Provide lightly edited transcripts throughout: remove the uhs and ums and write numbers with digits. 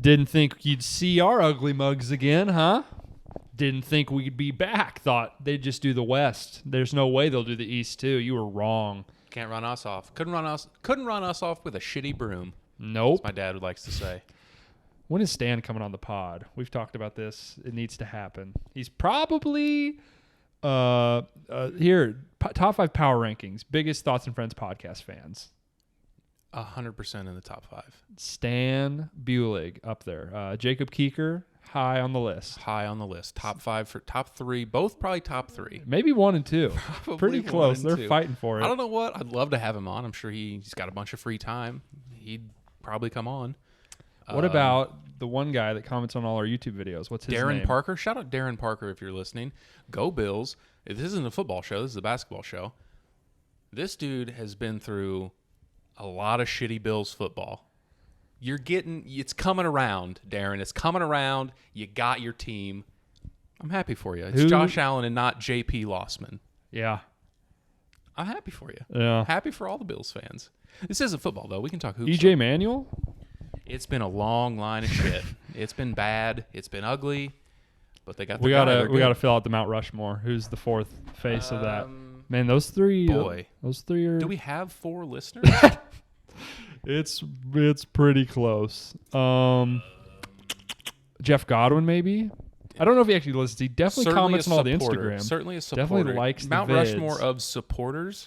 Didn't think you'd see our ugly mugs again, huh? Didn't think we'd be back. Thought they'd just do the West. There's no way they'll do the East too. You were wrong. Can't run us off. Couldn't run us off with a shitty broom. Nope. As my dad likes to say. When is Stan coming on the pod? We've talked about this. It needs to happen. He's probably here. Top 5 power rankings. Biggest Thoughts and Friends podcast fans. 100% in the top 5. Stan Bulig up there. Jacob Keeker high on the list. High on the list. Top 5 for top 3. Both probably top 3. Maybe 1 and 2. Probably Pretty close. They're 2. fighting for it. I don't know what. I'd love to have him on. I'm sure he's got a bunch of free time. He'd probably come on. What about the one guy that comments on all our YouTube videos? What's his name? Darren Parker. Shout out Darren Parker if you're listening. Go Bills. This isn't a football show. This is a basketball show. This dude has been through a lot of shitty Bills football. It's coming around, Darren. It's coming around. You got your team. I'm happy for you. It's Josh Allen and not J.P. Lossman. Yeah. I'm happy for you. Yeah. Happy for all the Bills fans. This isn't football, though. We can talk hoops. E.J. Manuel? It's been a long line of shit. It's been bad. It's been ugly. But they got the we guy. We gotta fill out the Mount Rushmore. Who's the fourth face of that? Man, those three. Boy, those three are. Do we have 4 listeners? It's pretty close. Jeff Godwin, maybe. I don't know if he actually listens. He definitely comments on all the Instagram. Certainly a supporter. Definitely likes Mount the vids. Rushmore of supporters.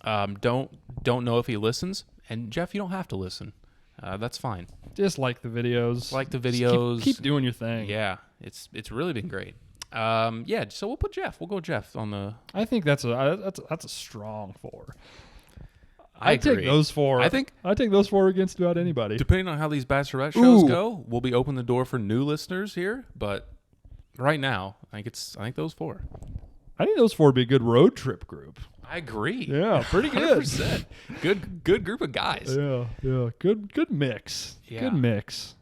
Don't know if he listens. And Jeff, you don't have to listen. That's fine. Just like the videos. Like the videos. Keep doing your thing. Yeah, it's really been great. Yeah, so we'll put Jeff. We'll go Jeff on the. I think that's a strong 4. I agree. take those 4. I take those 4 against about anybody. Depending on how these Bachelorette shows go, we'll be opening the door for new listeners here. But right now, I think those 4. I think those 4 would be a good road trip group. I agree. Yeah, pretty good. 100%. Good group of guys. Yeah. Good mix. Yeah. Good mix.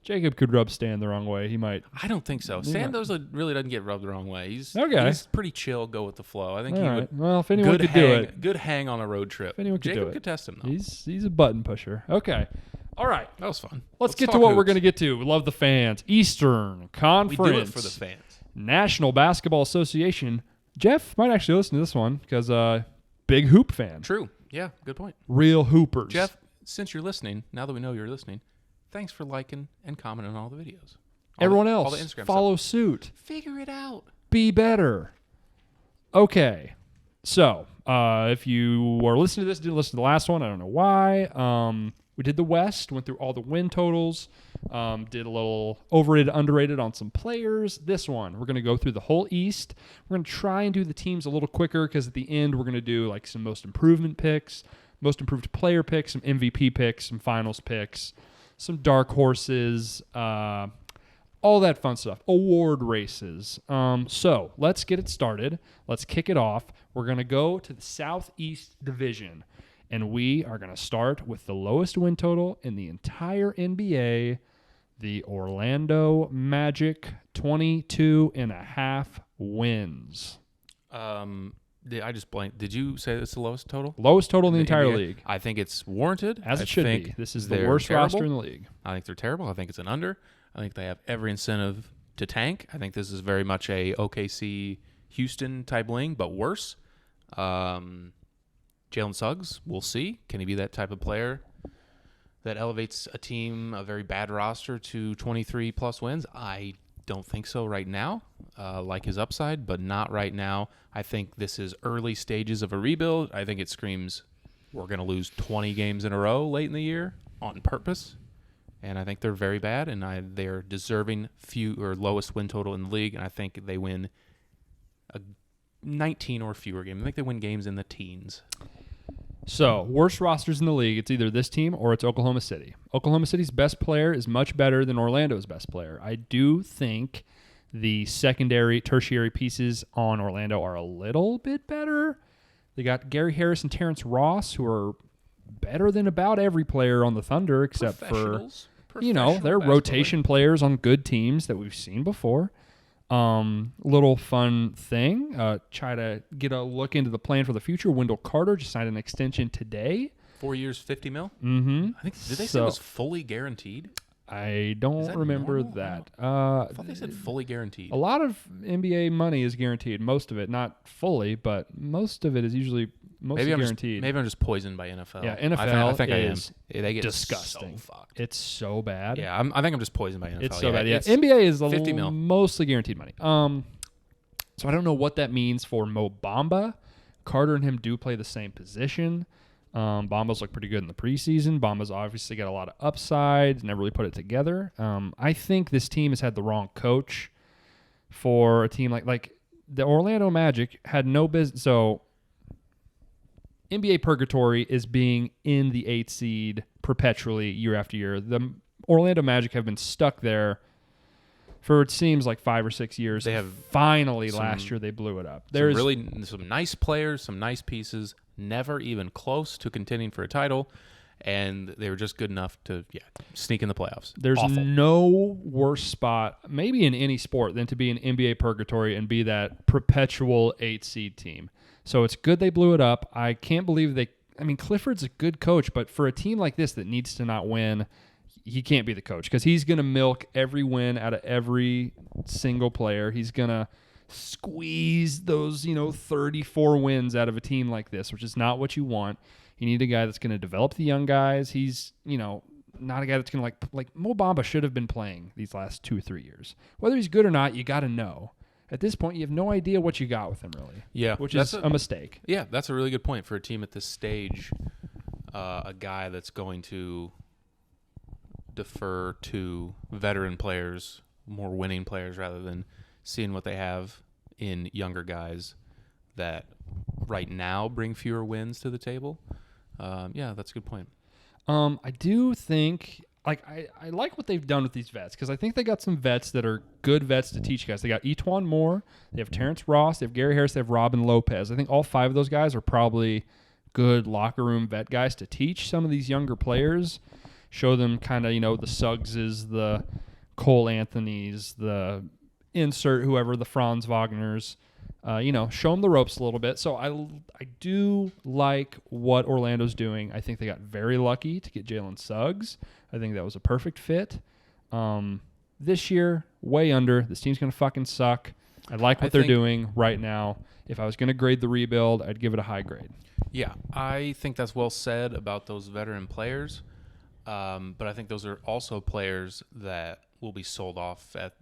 Jacob could rub Stan the wrong way. He might. I don't think so. Stan really doesn't get rubbed the wrong way. He's pretty chill, go with the flow. I think he would. Well, if anyone could do it. Good hang on a road trip. If anyone could Jacob do it. could test him, though. He's a button pusher. Okay. All right. That was fun. Let's get to what we're going to get to. We love the fans. Eastern Conference. We do it for the fans. National Basketball Association. Jeff might actually listen to this one because big hoop fan. True. Yeah, good point. Real hoopers. Jeff, since you're listening, now that we know you're listening, thanks for liking and commenting on all the videos. Everyone else, all the Instagram follow stuff. suit. Figure it out. Be better. Okay. So, if you are listening to this, didn't listen to the last one, I don't know why. We did the West, went through all the win totals, did a little overrated, underrated on some players. This one, we're going to go through the whole East. We're going to try and do the teams a little quicker because at the end, we're going to do like some most improvement picks, most improved player picks, some MVP picks, some finals picks, some dark horses, all that fun stuff, award races. So let's get it started. Let's kick it off. We're going to go to the Southeast Division, and we are going to start with the lowest win total in the entire NBA, the Orlando Magic, 22.5 wins. I just blanked. Did you say it's the lowest total? Lowest total in the entire NBA? league. I think it's warranted. As it should be. This is the worst roster in the league. I think they're terrible. I think it's an under. I think they have every incentive to tank. I think this is very much a OKC Houston type league, but worse. Jalen Suggs, we'll see. Can he be that type of player that elevates a team, a very bad roster, to 23-plus wins? I don't think so right now. Like his upside, but not right now. I think this is early stages of a rebuild. I think it screams we're going to lose 20 games in a row late in the year on purpose. And I think they're very bad, and they're deserving lowest win total in the league, and I think they win a 19 or fewer game. I think they win games in the teens. So, worst rosters in the league, it's either this team or it's Oklahoma City. Oklahoma City's best player is much better than Orlando's best player. I do think the secondary, tertiary pieces on Orlando are a little bit better. They got Gary Harris and Terrence Ross, who are better than about every player on the Thunder, except for, they're rotation players on good teams that we've seen before. Little fun thing, try to get a look into the plan for the future. Wendell Carter just signed an extension today. 4 years, $50 million? Mm-hmm. I think, did they say it was fully guaranteed? I don't that remember normal? that. I thought they said fully guaranteed. A lot of NBA money is guaranteed. Most of it, not fully, but most of it is usually mostly guaranteed. Maybe I'm just poisoned by NFL. Yeah, NFL I think is I am. They get disgusting. so fucked. It's so bad. Yeah, I think I'm just poisoned by NFL. It's so bad. Yeah, NBA is 50 mil. mostly guaranteed money. So I don't know what that means for Mo Bamba. Carter and him do play the same position. Bamba's looked pretty good in the preseason. Bamba's obviously got a lot of upside. Never really put it together. I think this team has had the wrong coach for a team like the Orlando Magic had no business. So NBA purgatory is being in the 8th seed perpetually year after year. The Orlando Magic have been stuck there for it seems like 5 or 6 years. They have finally last year they blew it up. There's some nice players, some nice pieces, never even close to contending for a title, and they were just good enough to sneak in the playoffs. There's Awful. no worse spot, maybe in any sport, than to be in NBA purgatory and be that perpetual 8 seed team. So it's good they blew it up. I can't believe Clifford's a good coach, but for a team like this that needs to not win, he can't be the coach because he's going to milk every win out of every single player. He's going to squeeze those, 34 wins out of a team like this, which is not what you want. You need a guy that's going to develop the young guys. He's, not a guy that's going to like Mo Bamba should have been playing these last 2 or 3 years. Whether he's good or not, you got to know. At this point, you have no idea what you got with him, really. Yeah. Which is a mistake. Yeah, that's a really good point for a team at this stage. A guy that's going to defer to veteran players, more winning players, rather than seeing what they have in younger guys that right now bring fewer wins to the table. Yeah, that's a good point. I do think I like what they've done with these vets because I think they got some vets that are good vets to teach guys. They got Etuan Moore, they have Terrence Ross, they have Gary Harris, they have Robin Lopez. I think all 5 of those guys are probably good locker room vet guys to teach some of these younger players. Show them kind of, the Suggses, the Cole Anthonys, the insert whoever, the Franz Wagners, show them the ropes a little bit. So I do like what Orlando's doing. I think they got very lucky to get Jalen Suggs. I think that was a perfect fit. This year, way under. This team's going to fucking suck. I like what they're doing right now. If I was going to grade the rebuild, I'd give it a high grade. Yeah, I think that's well said about those veteran players. But I think those are also players that will be sold off at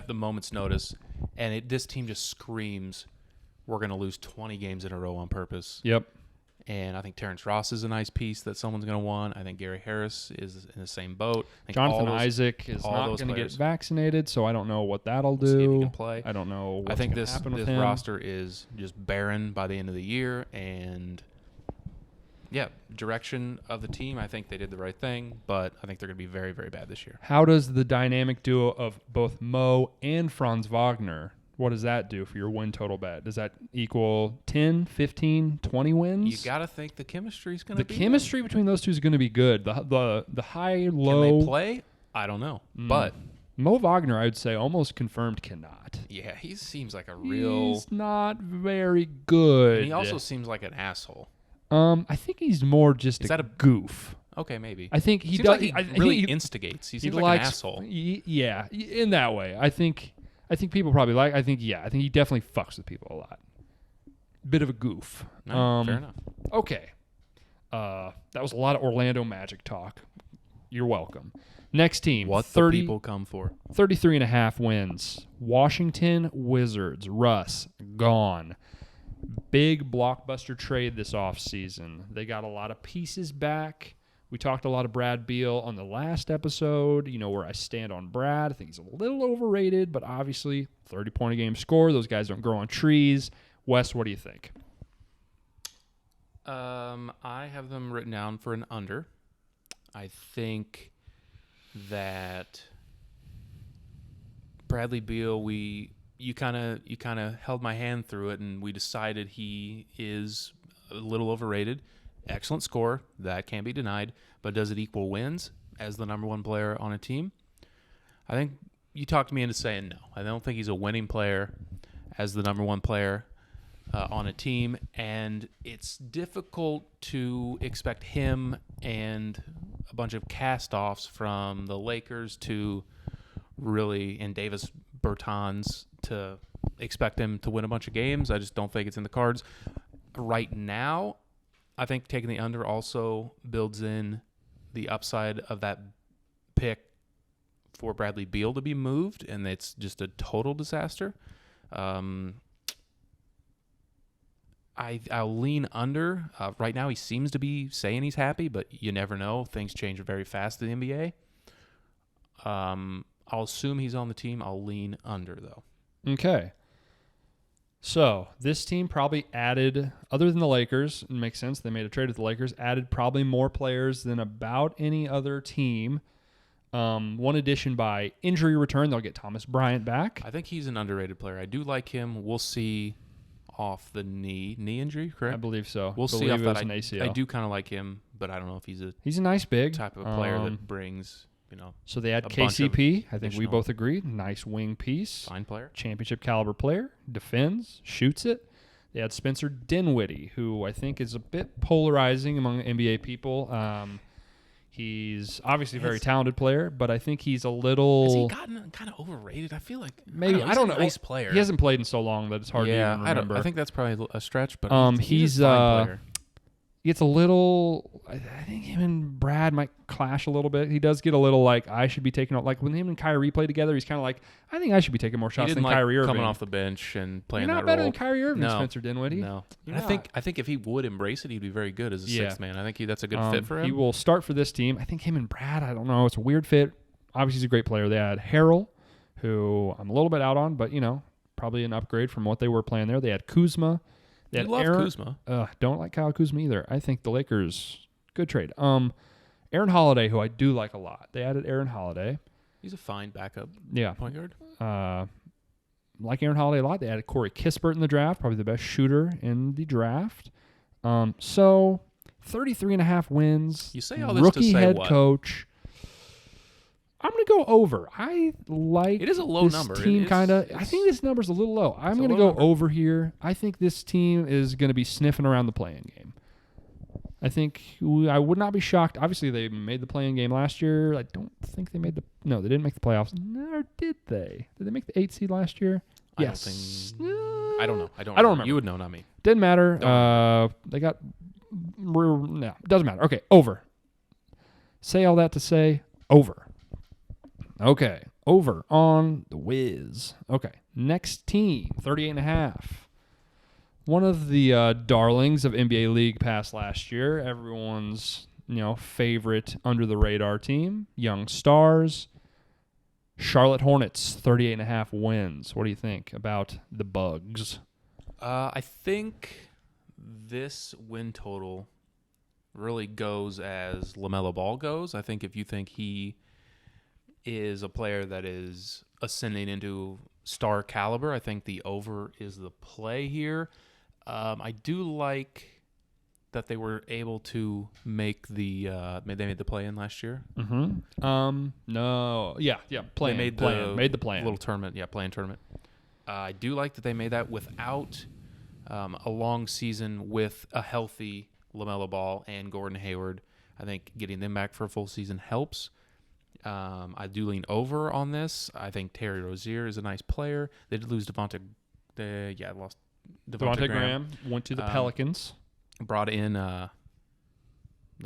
the moment's notice. And this team just screams, we're going to lose 20 games in a row on purpose. Yep. And I think Terrence Ross is a nice piece that someone's going to want. I think Gary Harris is in the same boat. Jonathan Isaac is not going to get vaccinated, so I don't know what that'll do. See if he can play. I don't know what's I think going to happen with him. roster is just barren by the end of the year. And, direction of the team, I think they did the right thing, but I think they're going to be very, very bad this year. How does the dynamic duo of both Mo and Franz Wagner, what does that do for your win total bet? Does that equal 10, 15, 20 wins? You got to think the chemistry is going to be The chemistry between those two is going to be good. The high, low. Can they play? I don't know. But Mo Wagner, I would say, almost confirmed cannot. Yeah, he seems like a real... He's not very good. And he also seems like an asshole. I think he's more just a goof. Okay, maybe. I think he seems does. Like he really instigates. He seems like an asshole. Yeah, in that way. I think people probably like. I think he definitely fucks with people a lot. Bit of a goof. No, fair enough. Okay. That was a lot of Orlando Magic talk. You're welcome. Next team. What 30, the people come for. 33.5 wins. Washington Wizards. Russ, gone. Big blockbuster trade this offseason. They got a lot of pieces back. We talked a lot of Brad Beal on the last episode, where I stand on Brad. I think he's a little overrated, but obviously 30-point-a-game score. Those guys don't grow on trees. Wes, what do you think? I have them written down for an under. I think that Bradley Beal, you kind of held my hand through it, and we decided he is a little overrated. Excellent score, that can't be denied, but does it equal wins as the number one player on a team? I think you talked me into saying no. I don't think he's a winning player as the number one player on a team, and it's difficult to expect him and a bunch of cast-offs from the Lakers to really, and Davis Bertans, to expect him to win a bunch of games. I just don't think it's in the cards. Right now, I think taking the under also builds in the upside of that pick for Bradley Beal to be moved, and it's just a total disaster. I'll lean under. Right now, he seems to be saying he's happy, but you never know. Things change very fast in the NBA. I'll assume he's on the team. I'll lean under, though. Okay. So this team probably added, other than the Lakers, it makes sense. They made a trade with the Lakers, added probably more players than about any other team. One addition by injury return, they'll get Thomas Bryant back. I think he's an underrated player. I do like him. We'll see off the knee injury, correct? I believe so. We'll see off that. An ACL. I do kind of like him, but I don't know if he's a nice big type of player that brings, So they had a bunch of KCP. I think we both agreed. Nice wing piece. Fine player. Championship caliber player. Defends. Shoots it. They had Spencer Dinwiddie, who I think is a bit polarizing among NBA people. He's obviously a very talented player, but I think he's a little... Has he gotten kind of overrated? I feel like... Maybe. I don't know. He's a nice player. He hasn't played in so long that it's hard to even remember. I think that's probably a stretch, but he's a fine player. It's a little... I think him and Brad might clash a little bit. He does get a little like, I should be taking... Like when him and Kyrie play together, he's kind of like, I think I should be taking more shots than Kyrie Irving. Coming off the bench and playing that role. You're not better than Kyrie Irving, Spencer Dinwiddie. No. I think if he would embrace it, he'd be very good as a sixth man. I think that's a good fit for him. He will start for this team. I think him and Brad, I don't know. It's a weird fit. Obviously, he's a great player. They had Harrell, who I'm a little bit out on, but, probably an upgrade from what they were playing there. They had Kuzma. They had Kuzma. Don't like Kyle Kuzma either. I think the Lakers, good trade. Aaron Holiday, who I do like a lot. They added Aaron Holiday. He's a fine backup point guard. Like Aaron Holiday a lot. They added Corey Kispert in the draft, probably the best shooter in the draft. So 33.5 wins. You say all this rookie to say head what? Coach. I'm going to go over. I like it is a low this number. team kind of. I think this number's a little low. I'm going to go over here. I think this team is going to be sniffing around the play-in game. I think I would not be shocked. Obviously, they made the play-in game last year. I don't think they made the... No, they didn't make the playoffs. Or did they? Did they make the 8 seed last year? Yes. I don't know. I don't remember. You would know, not me. Didn't matter. They got... No, doesn't matter. Okay, over. Say all that to say over. Okay, over on the Wiz. Okay, next team, 38.5. One of the darlings of NBA League Pass last year. Everyone's, favorite under-the-radar team. Young Stars. Charlotte Hornets, 38.5 wins. What do you think about the Bugs? I think this win total really goes as LaMelo Ball goes. I think if you think he is a player that is ascending into star caliber, I think the over is the play here. I do like that they were able to make the they made the play-in last year. Mm-hmm. No. Yeah. Play-in. Made the play-in. Little tournament. Yeah, play-in tournament. I do like that they made that without a long season with a healthy LaMelo Ball and Gordon Hayward. I think getting them back for a full season helps. I do lean over on this. I think Terry Rozier is a nice player. They did lose Devontae Graham went to the Pelicans. Brought in the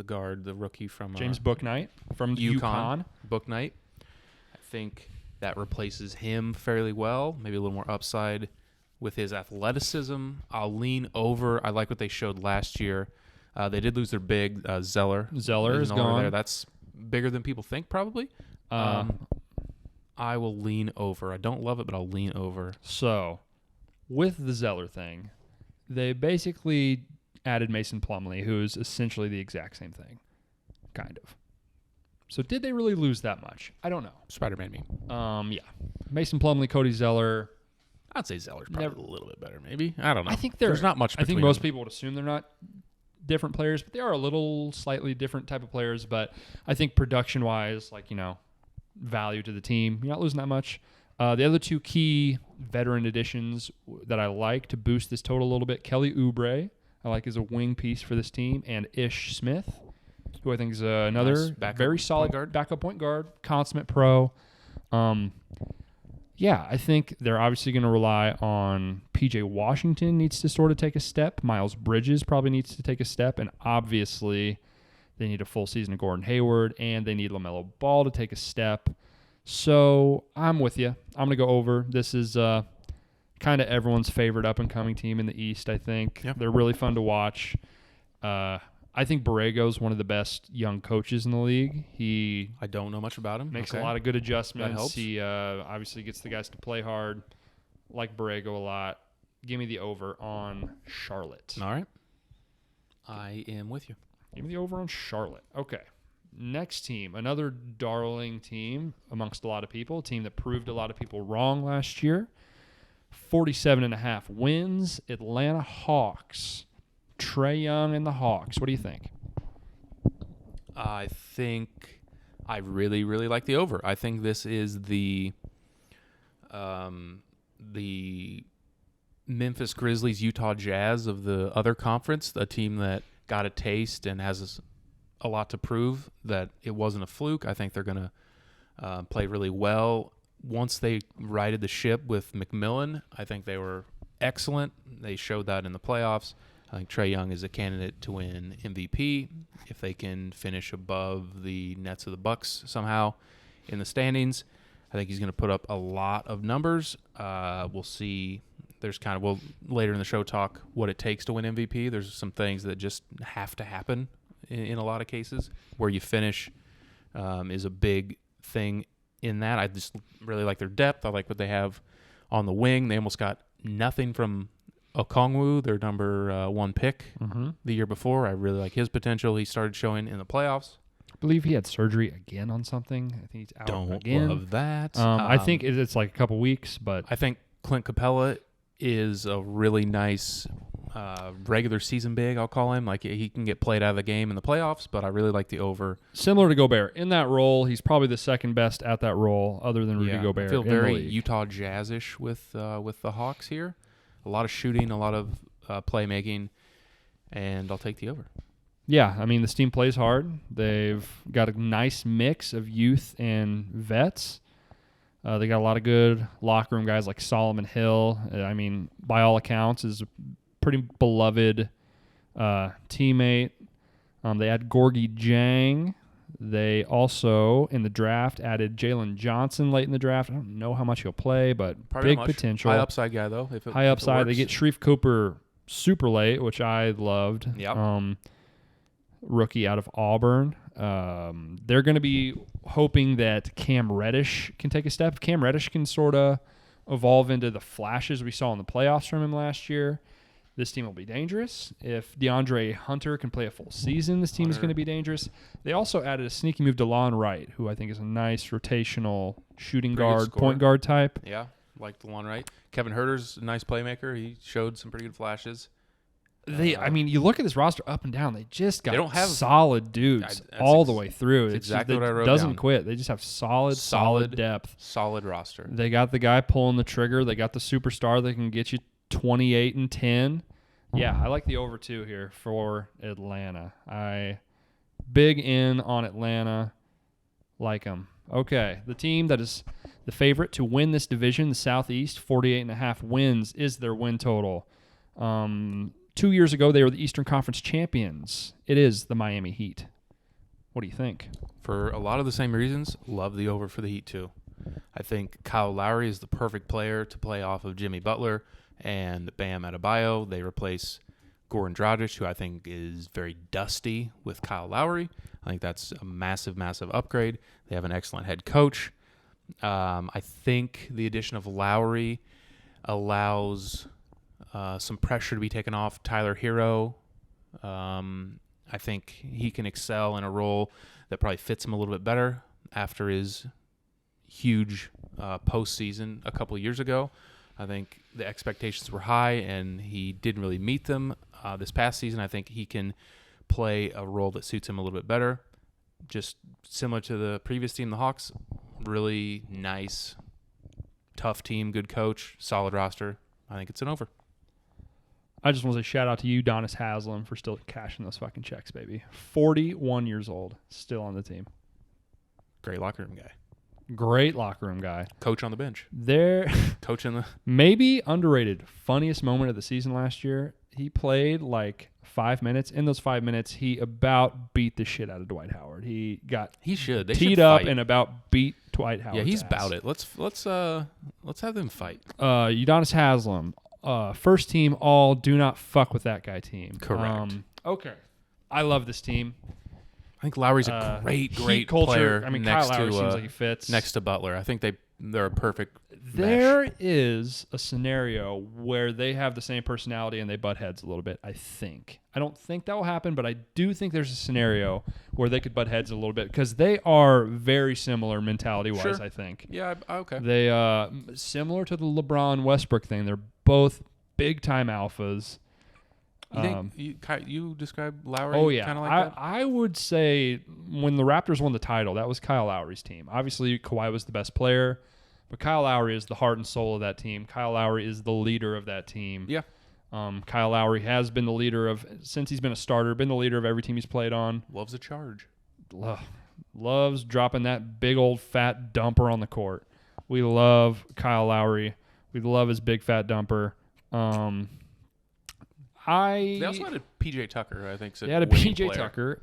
guard, the rookie from James Bouknight from UConn. Bouknight. I think that replaces him fairly well. Maybe a little more upside with his athleticism. I'll lean over. I like what they showed last year. They did lose their big Zeller. Zeller is gone. There. That's bigger than people think, probably. I will lean over. I don't love it, but I'll lean over. So, with the Zeller thing, they basically added Mason Plumlee, who is essentially the exact same thing, kind of. So, did they really lose that much? I don't know. Spider-Man meme. Yeah. Mason Plumlee, Cody Zeller. I'd say Zeller's probably a little bit better, maybe. I don't know. I think there's not much between I think most people would assume they're not different players, but they are a little slightly different type of players. But I think production-wise, value to the team, you're not losing that much. The other two key veteran additions that I like to boost this total a little bit, Kelly Oubre, I like as a wing piece for this team, and Ish Smith, who I think is another backup very point solid guard. backup point guard, consummate pro. Yeah, I think they're obviously going to rely on P.J. Washington needs to sort of take a step. Miles Bridges probably needs to take a step. And obviously, they need a full season of Gordon Hayward, and they need LaMelo Ball to take a step. So I'm with you. I'm going to go over. This is kind of everyone's favorite up-and-coming team in the East, I think. Yep. They're really fun to watch. I think Borrego's one of the best young coaches in the league. I don't know much about him. Makes Okay. a lot of good adjustments. That helps. He obviously gets the guys to play hard. Like Borrego a lot. Give me the over on Charlotte. All right. I am with you. Give me the over on Charlotte. Okay. Next team, another darling team amongst a lot of people, a team that proved a lot of people wrong last year. 47.5 wins, Atlanta Hawks. Trae Young and the Hawks. What do you think? I think I really, really like the over. I think this is the Memphis Grizzlies, Utah Jazz of the other conference, a team that got a taste and has a lot to prove that it wasn't a fluke. I think they're going to play really well. Once they righted the ship with McMillan, I think they were excellent. They showed that in the playoffs. I think Trae Young is a candidate to win MVP if they can finish above the Nets of the Bucks somehow in the standings. I think he's going to put up a lot of numbers. We'll see. We'll later in the show talk what it takes to win MVP. There's some things that just have to happen in a lot of cases. Where you finish is a big thing in that. I just really like their depth. I like what they have on the wing. They almost got nothing from Okongwu, their number 1 pick the year before. I really like his potential. He started showing in the playoffs. I believe he had surgery again on something. I think he's out again. Love that. I think it's like a couple weeks, but I think Clint Capella is a really nice regular season big, I'll call him. Like he can get played out of the game in the playoffs, but I really like the over. Similar to Gobert. In that role, he's probably the second best at that role other than Rudy Gobert. I feel in very the league. Utah Jazz-ish with the Hawks here. A lot of shooting, a lot of playmaking, and I'll take the over. Yeah, I mean, this team plays hard. They've got a nice mix of youth and vets. They got a lot of good locker room guys like Solomon Hill. I mean, by all accounts, is a pretty beloved teammate. They had Gorgie Jang. They also, in the draft, added Jalen Johnson late in the draft. I don't know how much he'll play, but Probably big not much. potential. High upside guy, though. High upside. They get Sharif Cooper super late, which I loved. Yep. Rookie out of Auburn. They're going to be hoping that Cam Reddish can take a step. If Cam Reddish can sort of evolve into the flashes we saw in the playoffs from him last year, this team will be dangerous. If DeAndre Hunter can play a full season, this team is going to be dangerous. They also added a sneaky move to Lon Wright, who I think is a nice rotational shooting guard, point guard type. Yeah, like the Lon Wright. Kevin Huerter's a nice playmaker. He showed some pretty good flashes. I mean, you look at this roster up and down. They just got They don't have solid dudes all the way through. It's exactly just, what I wrote doesn't down. quit. They just have solid depth. Solid roster. They got the guy pulling the trigger. They got the superstar that can get you 28 and 10. Yeah, I like the over 2 here for Atlanta. I big in on Atlanta. Like them. Okay, the team that is the favorite to win this division, the Southeast, 48.5 wins is their win total. 2 years ago, they were the Eastern Conference champions. It is the Miami Heat. What do you think? For a lot of the same reasons, love the over for the Heat too. I think Kyle Lowry is the perfect player to play off of Jimmy Butler and Bam Adebayo. They replace Goran Dragic, who I think is very dusty, with Kyle Lowry. I think that's a massive, massive upgrade. They have an excellent head coach. I think the addition of Lowry allows some pressure to be taken off Tyler Hero. I think he can excel in a role that probably fits him a little bit better after his huge postseason a couple of years ago. I think the expectations were high, and he didn't really meet them this past season. I think he can play a role that suits him a little bit better. Just similar to the previous team, the Hawks, really nice, tough team, good coach, solid roster. I think it's an over. I just want to say shout out to you, Udonis Haslem, for still cashing those fucking checks, baby. 41 years old, still on the team. Great locker room guy. Great locker room guy. Coach on the bench. Coach in the... Maybe underrated. Funniest moment of the season last year. He played like 5 minutes. In those 5 minutes, he about beat the shit out of Dwight Howard. He got They teed up and about beat Dwight Howard. Yeah, he's about it. Let's have them fight. Udonis Haslem, first team all do not fuck with that guy team. Correct. Okay. I love this team. I think Lowry's a great culture. player. I mean, next Kyle Lowry to, seems like he fits. next to Butler. I think they're a perfect There mesh. is a scenario where they have the same personality and they butt heads a little bit, I think. I don't think that will happen, but I do think there's a scenario where they could butt heads a little bit because they are very similar mentality-wise, Sure. I think. Yeah, okay. They similar to the LeBron Westbrook thing. They're both big-time alphas. You think you describe Lowry Oh, yeah. kind of like that? I would say when the Raptors won the title, that was Kyle Lowry's team. Obviously, Kawhi was the best player, but Kyle Lowry is the heart and soul of that team. Kyle Lowry is the leader of that team. Yeah. Kyle Lowry has been the leader since he's been a starter, been the leader of every team he's played on. Loves a charge. Loves dropping that big old fat dumper on the court. We love Kyle Lowry. We love his big fat dumper. They also had a PJ Tucker, I think. They had a PJ Tucker.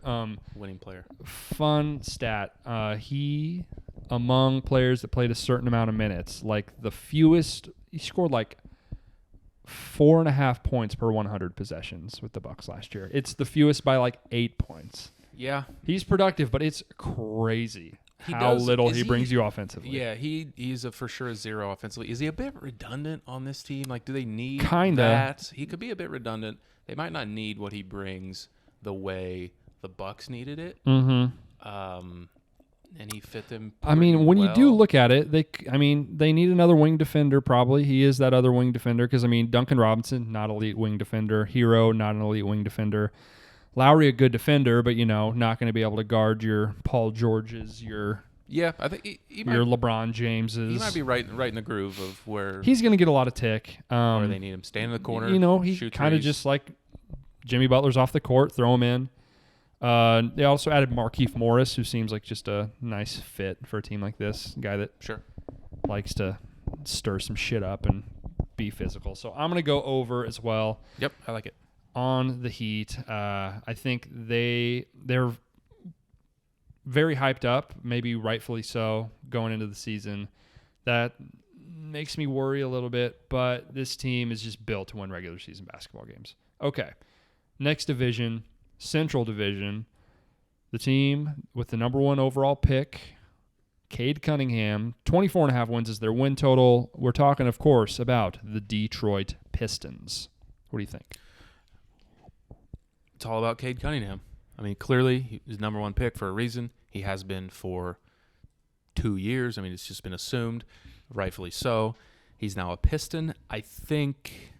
Winning player. Fun stat. He, among players that played a certain amount of minutes, like the fewest, he scored like 4.5 points per 100 possessions with the Bucks last year. It's the fewest by like 8 points. Yeah. He's productive, but it's crazy how little he brings you offensively. Yeah, he's for sure a zero offensively. Is he a bit redundant on this team? Like, do they need Kinda. that? He could be a bit redundant. They might not need what he brings the way the Bucks needed it. Mm-hmm. And he fit them. I mean, when well. you do look at it, they need another wing defender probably. He is that other wing defender because, Duncan Robinson, not elite wing defender. Hero, not an elite wing defender. Lowry, a good defender, but, not going to be able to guard your Paul Georges, Yeah, I think he might, your LeBron Jameses. He might be right in the groove of where he's going to get a lot of tick. where they need him. Stand in the corner. He kind of just like Jimmy Butler's off the court, throw him in. They also added Markieff Morris, who seems like just a nice fit for a team like this. A guy that likes to stir some shit up and be physical. So I'm going to go over as well. Yep, I like it. On the Heat, I think they're very hyped up, maybe rightfully so, going into the season. That makes me worry a little bit, but this team is just built to win regular season basketball games. Okay, next division, Central Division. The team with the number 1 overall pick, Cade Cunningham, 24.5 wins is their win total. We're talking, of course, about the Detroit Pistons. What do you think? It's all about Cade Cunningham. Clearly, he's number 1 pick for a reason. He has been for 2 years. It's just been assumed, rightfully so. He's now a Piston. I think.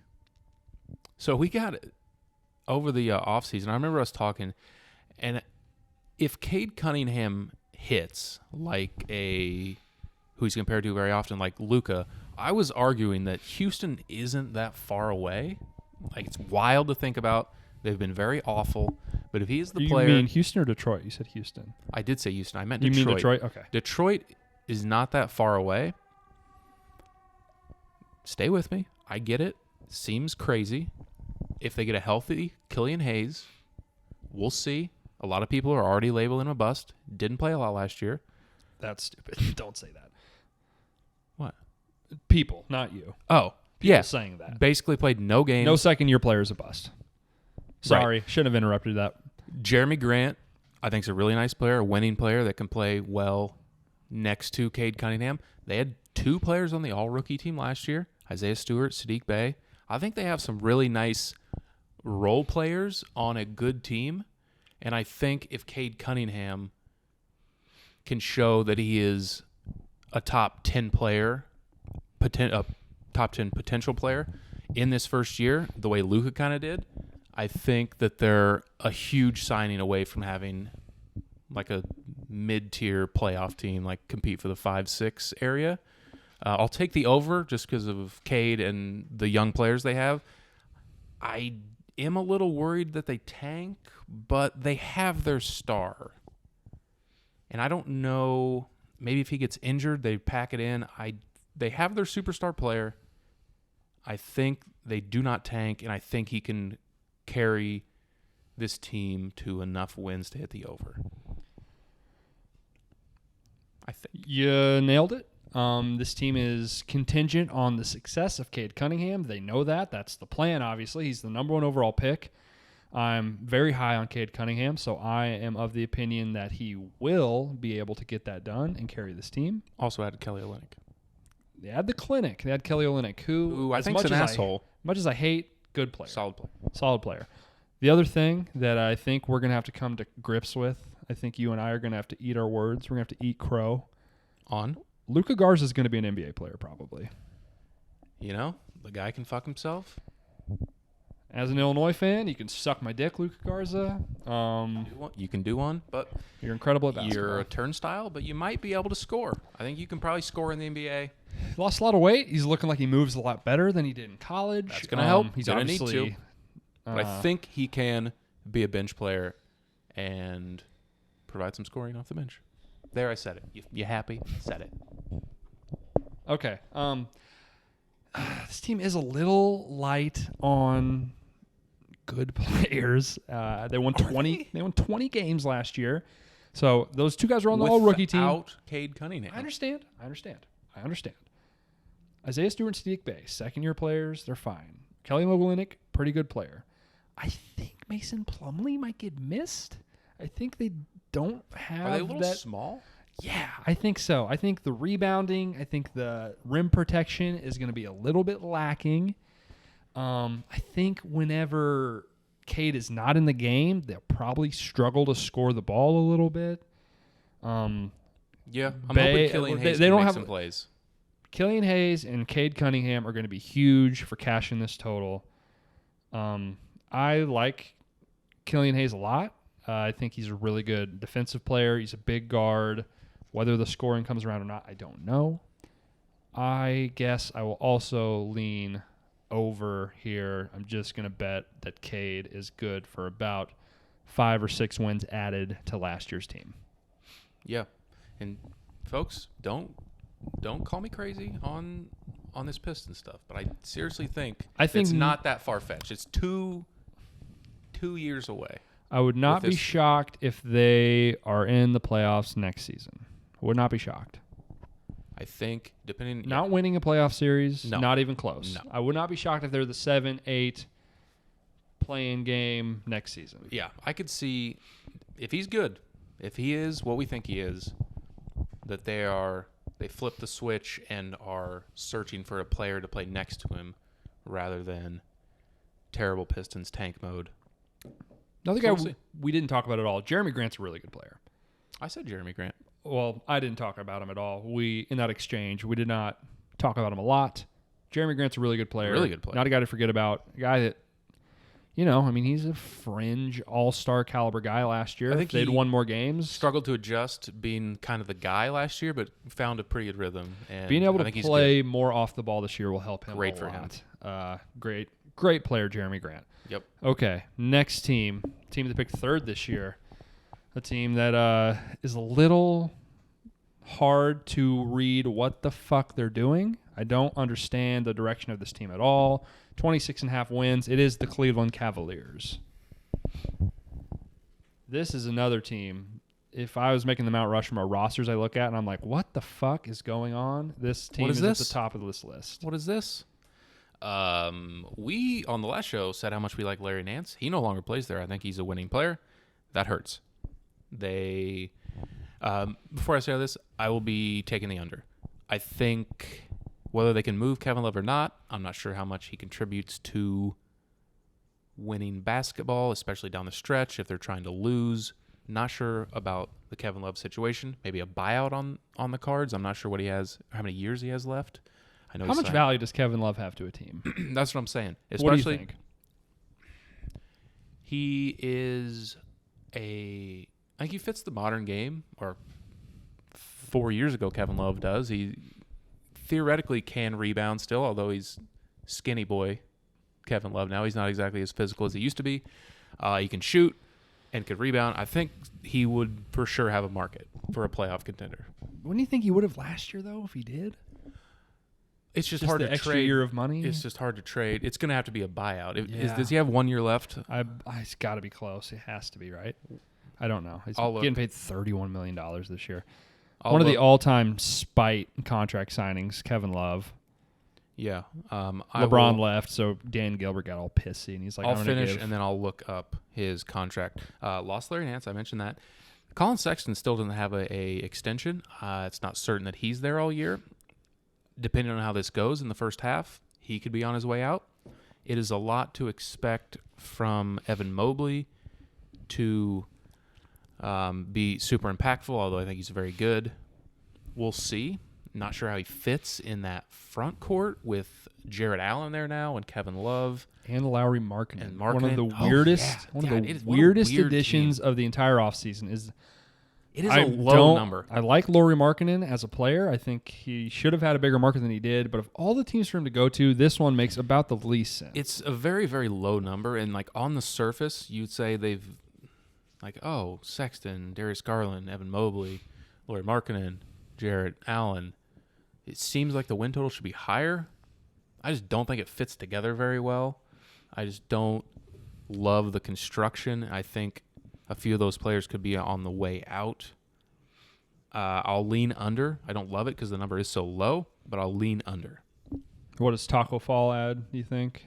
So we got it over the offseason. I remember us talking, and if Cade Cunningham hits like who he's compared to very often, like Luka, I was arguing that Houston isn't that far away. Like, it's wild to think about. They've been very awful. But if he's the player... You mean Houston or Detroit? You said Houston. I did say Houston. I meant Detroit. You mean Detroit? Okay. Detroit is not that far away. Stay with me. I get it. Seems crazy. If they get a healthy Killian Hayes, we'll see. A lot of people are already labeling him a bust. Didn't play a lot last year. That's stupid. Don't say that. What? People, not you. Oh, people saying that. Basically played no games. No second-year player's a bust. Sorry, Right. Shouldn't have interrupted that. Jeremy Grant, I think, is a really nice player, a winning player that can play well next to Cade Cunningham. They had 2 players on the all-rookie team last year, Isaiah Stewart, Sadiq Bey. I think they have some really nice role players on a good team, and I think if Cade Cunningham can show that he is a top 10 player, a top 10 potential player in this first year, the way Luka kind of did, I think that they're a huge signing away from having like a mid-tier playoff team, like compete for the 5-6 area. I'll take the over just because of Cade and the young players they have. I am a little worried that they tank, but they have their star. And I don't know, maybe if he gets injured, they pack it in. They have their superstar player. I think they do not tank, and I think he can carry this team to enough wins to hit the over. I think. You nailed it. This team is contingent on the success of Cade Cunningham. They know that. That's the plan, obviously. He's the number 1 overall pick. I'm very high on Cade Cunningham, so I am of the opinion that he will be able to get that done and carry this team. Also added Kelly Olynyk. They had the clinic. They had Kelly Olynyk, who I think is an asshole. Much as I hate, good player. Solid player. The other thing that I think we're going to have to come to grips with, I think you and I are going to have to eat our words. We're going to have to eat crow. On? Luka Garza is going to be an NBA player, probably. You know, the guy can fuck himself. As an Illinois fan, you can suck my dick, Luka Garza. You can do one, but you're incredible at basketball. You're a turnstile, but you might be able to score. I think you can probably score in the NBA. He lost a lot of weight. He's looking like he moves a lot better than he did in college. That's going to help. He's gonna obviously need to. But I think he can be a bench player and provide some scoring off the bench. There, I said it. You happy? Said it. Okay. This team is a little light on good players. They won 20. They won 20 games last year. So those two guys are on the all-rookie team. Without Cade Cunningham. I understand. Isaiah Stewart and Sadiq Bey, second-year players, they're fine. Kelly Olynyk, pretty good player. I think Mason Plumlee might get missed. I think they don't have that. Are they a little small? Yeah, I think so. I think the rebounding, I think the rim protection is going to be a little bit lacking. I think whenever Cade is not in the game, they'll probably struggle to score the ball a little bit. Yeah, I'm hoping Killian Hayes can make some plays. Killian Hayes and Cade Cunningham are going to be huge for cashing this total. I like Killian Hayes a lot. I think he's a really good defensive player. He's a big guard. Whether the scoring comes around or not, I don't know. I guess I will also lean over here. I'm just going to bet that Cade is good for about 5 or 6 wins added to last year's team. Yeah. And folks, don't call me crazy on this Pistons stuff, but I seriously think it's not that far-fetched. It's two years away. I would not be shocked if they are in the playoffs next season. I would not be shocked. I think, depending... Not winning a playoff series, no. Not even close. No. I would not be shocked if they're the 7-8 play-in game next season. Yeah, I could see, if he's good, if he is what we think he is, that they flip the switch and are searching for a player to play next to him rather than terrible Pistons tank mode. Another guy we didn't talk about at all. Jeremy Grant's a really good player. I said Jeremy Grant. Well, I didn't talk about him at all. In that exchange, we did not talk about him a lot. Jeremy Grant's a really good player. Really good player. Not a guy to forget about. A guy that, he's a fringe all-star caliber guy last year. I think they'd won more games. Struggled to adjust being kind of the guy last year, but found a pretty good rhythm. And being able to play more off the ball this year will help him Great a for lot. Great player, Jeremy Grant. Yep. Okay, next team that picked third this year. A team that is a little hard to read what the fuck they're doing. I don't understand the direction of this team at all. 26.5 wins. It is the Cleveland Cavaliers. This is another team. If I was making the Mount Rushmore rosters I look at and I'm like, what the fuck is going on? This team is at the top of this list. What is this? We, on the last show, said how much we like Larry Nance. He no longer plays there. I think he's a winning player. That hurts. Before I say all this, I will be taking the under. I think whether they can move Kevin Love or not, I'm not sure how much he contributes to winning basketball, especially down the stretch if they're trying to lose. Not sure about the Kevin Love situation. Maybe a buyout on the cards. I'm not sure what he has, how many years he has left. I know. How much value does Kevin Love have to a team? That's what I'm saying. Especially, what do you think? He is I think he fits the modern game, or 4 years ago Kevin Love does. He theoretically can rebound still, although he's skinny boy Kevin Love now. He's not exactly as physical as he used to be. He can shoot and could rebound. I think he would for sure have a market for a playoff contender. Wouldn't you think he would have last year, though, if he did? It's just hard the to extra trade. year of money? It's just hard to trade. It's going to have to be a buyout. Yeah. Does he have 1 year left? It's got to be close. It has to be, right? I don't know. He's I'll getting paid $31 million this year. I'll One of look. the all-time spite contract signings, Kevin Love. Yeah. LeBron left, so Dan Gilbert got all pissy, and he's like, I'll I'm gonna finish, give. and then I'll look up his contract. Lost Larry Nance. I mentioned that. Colin Sexton still doesn't have a extension. It's not certain that he's there all year. Depending on how this goes in the first half, he could be on his way out. It is a lot to expect from Evan Mobley to be super impactful, although I think he's very good. We'll see. Not sure how he fits in that front court with Jarrett Allen there now and Kevin Love. And Lowry Markkanen. And One of the Markkanen. weirdest, Oh, yeah. one of Yeah, the it is one of the weirdest weird additions of the entire offseason is It is a low number. I like Lowry Markkanen as a player. I think he should have had a bigger market than he did. But of all the teams for him to go to, this one makes about the least sense. It's a very, very low number. And, like, on the surface, you'd say they've, like, oh, Sexton, Darius Garland, Evan Mobley, Lowry Markkanen, Jarrett Allen. It seems like the win total should be higher. I just don't think it fits together very well. I just don't love the construction. I think a few of those players could be on the way out. I'll lean under. I don't love it because the number is so low, but I'll lean under. What does Taco Fall add, do you think?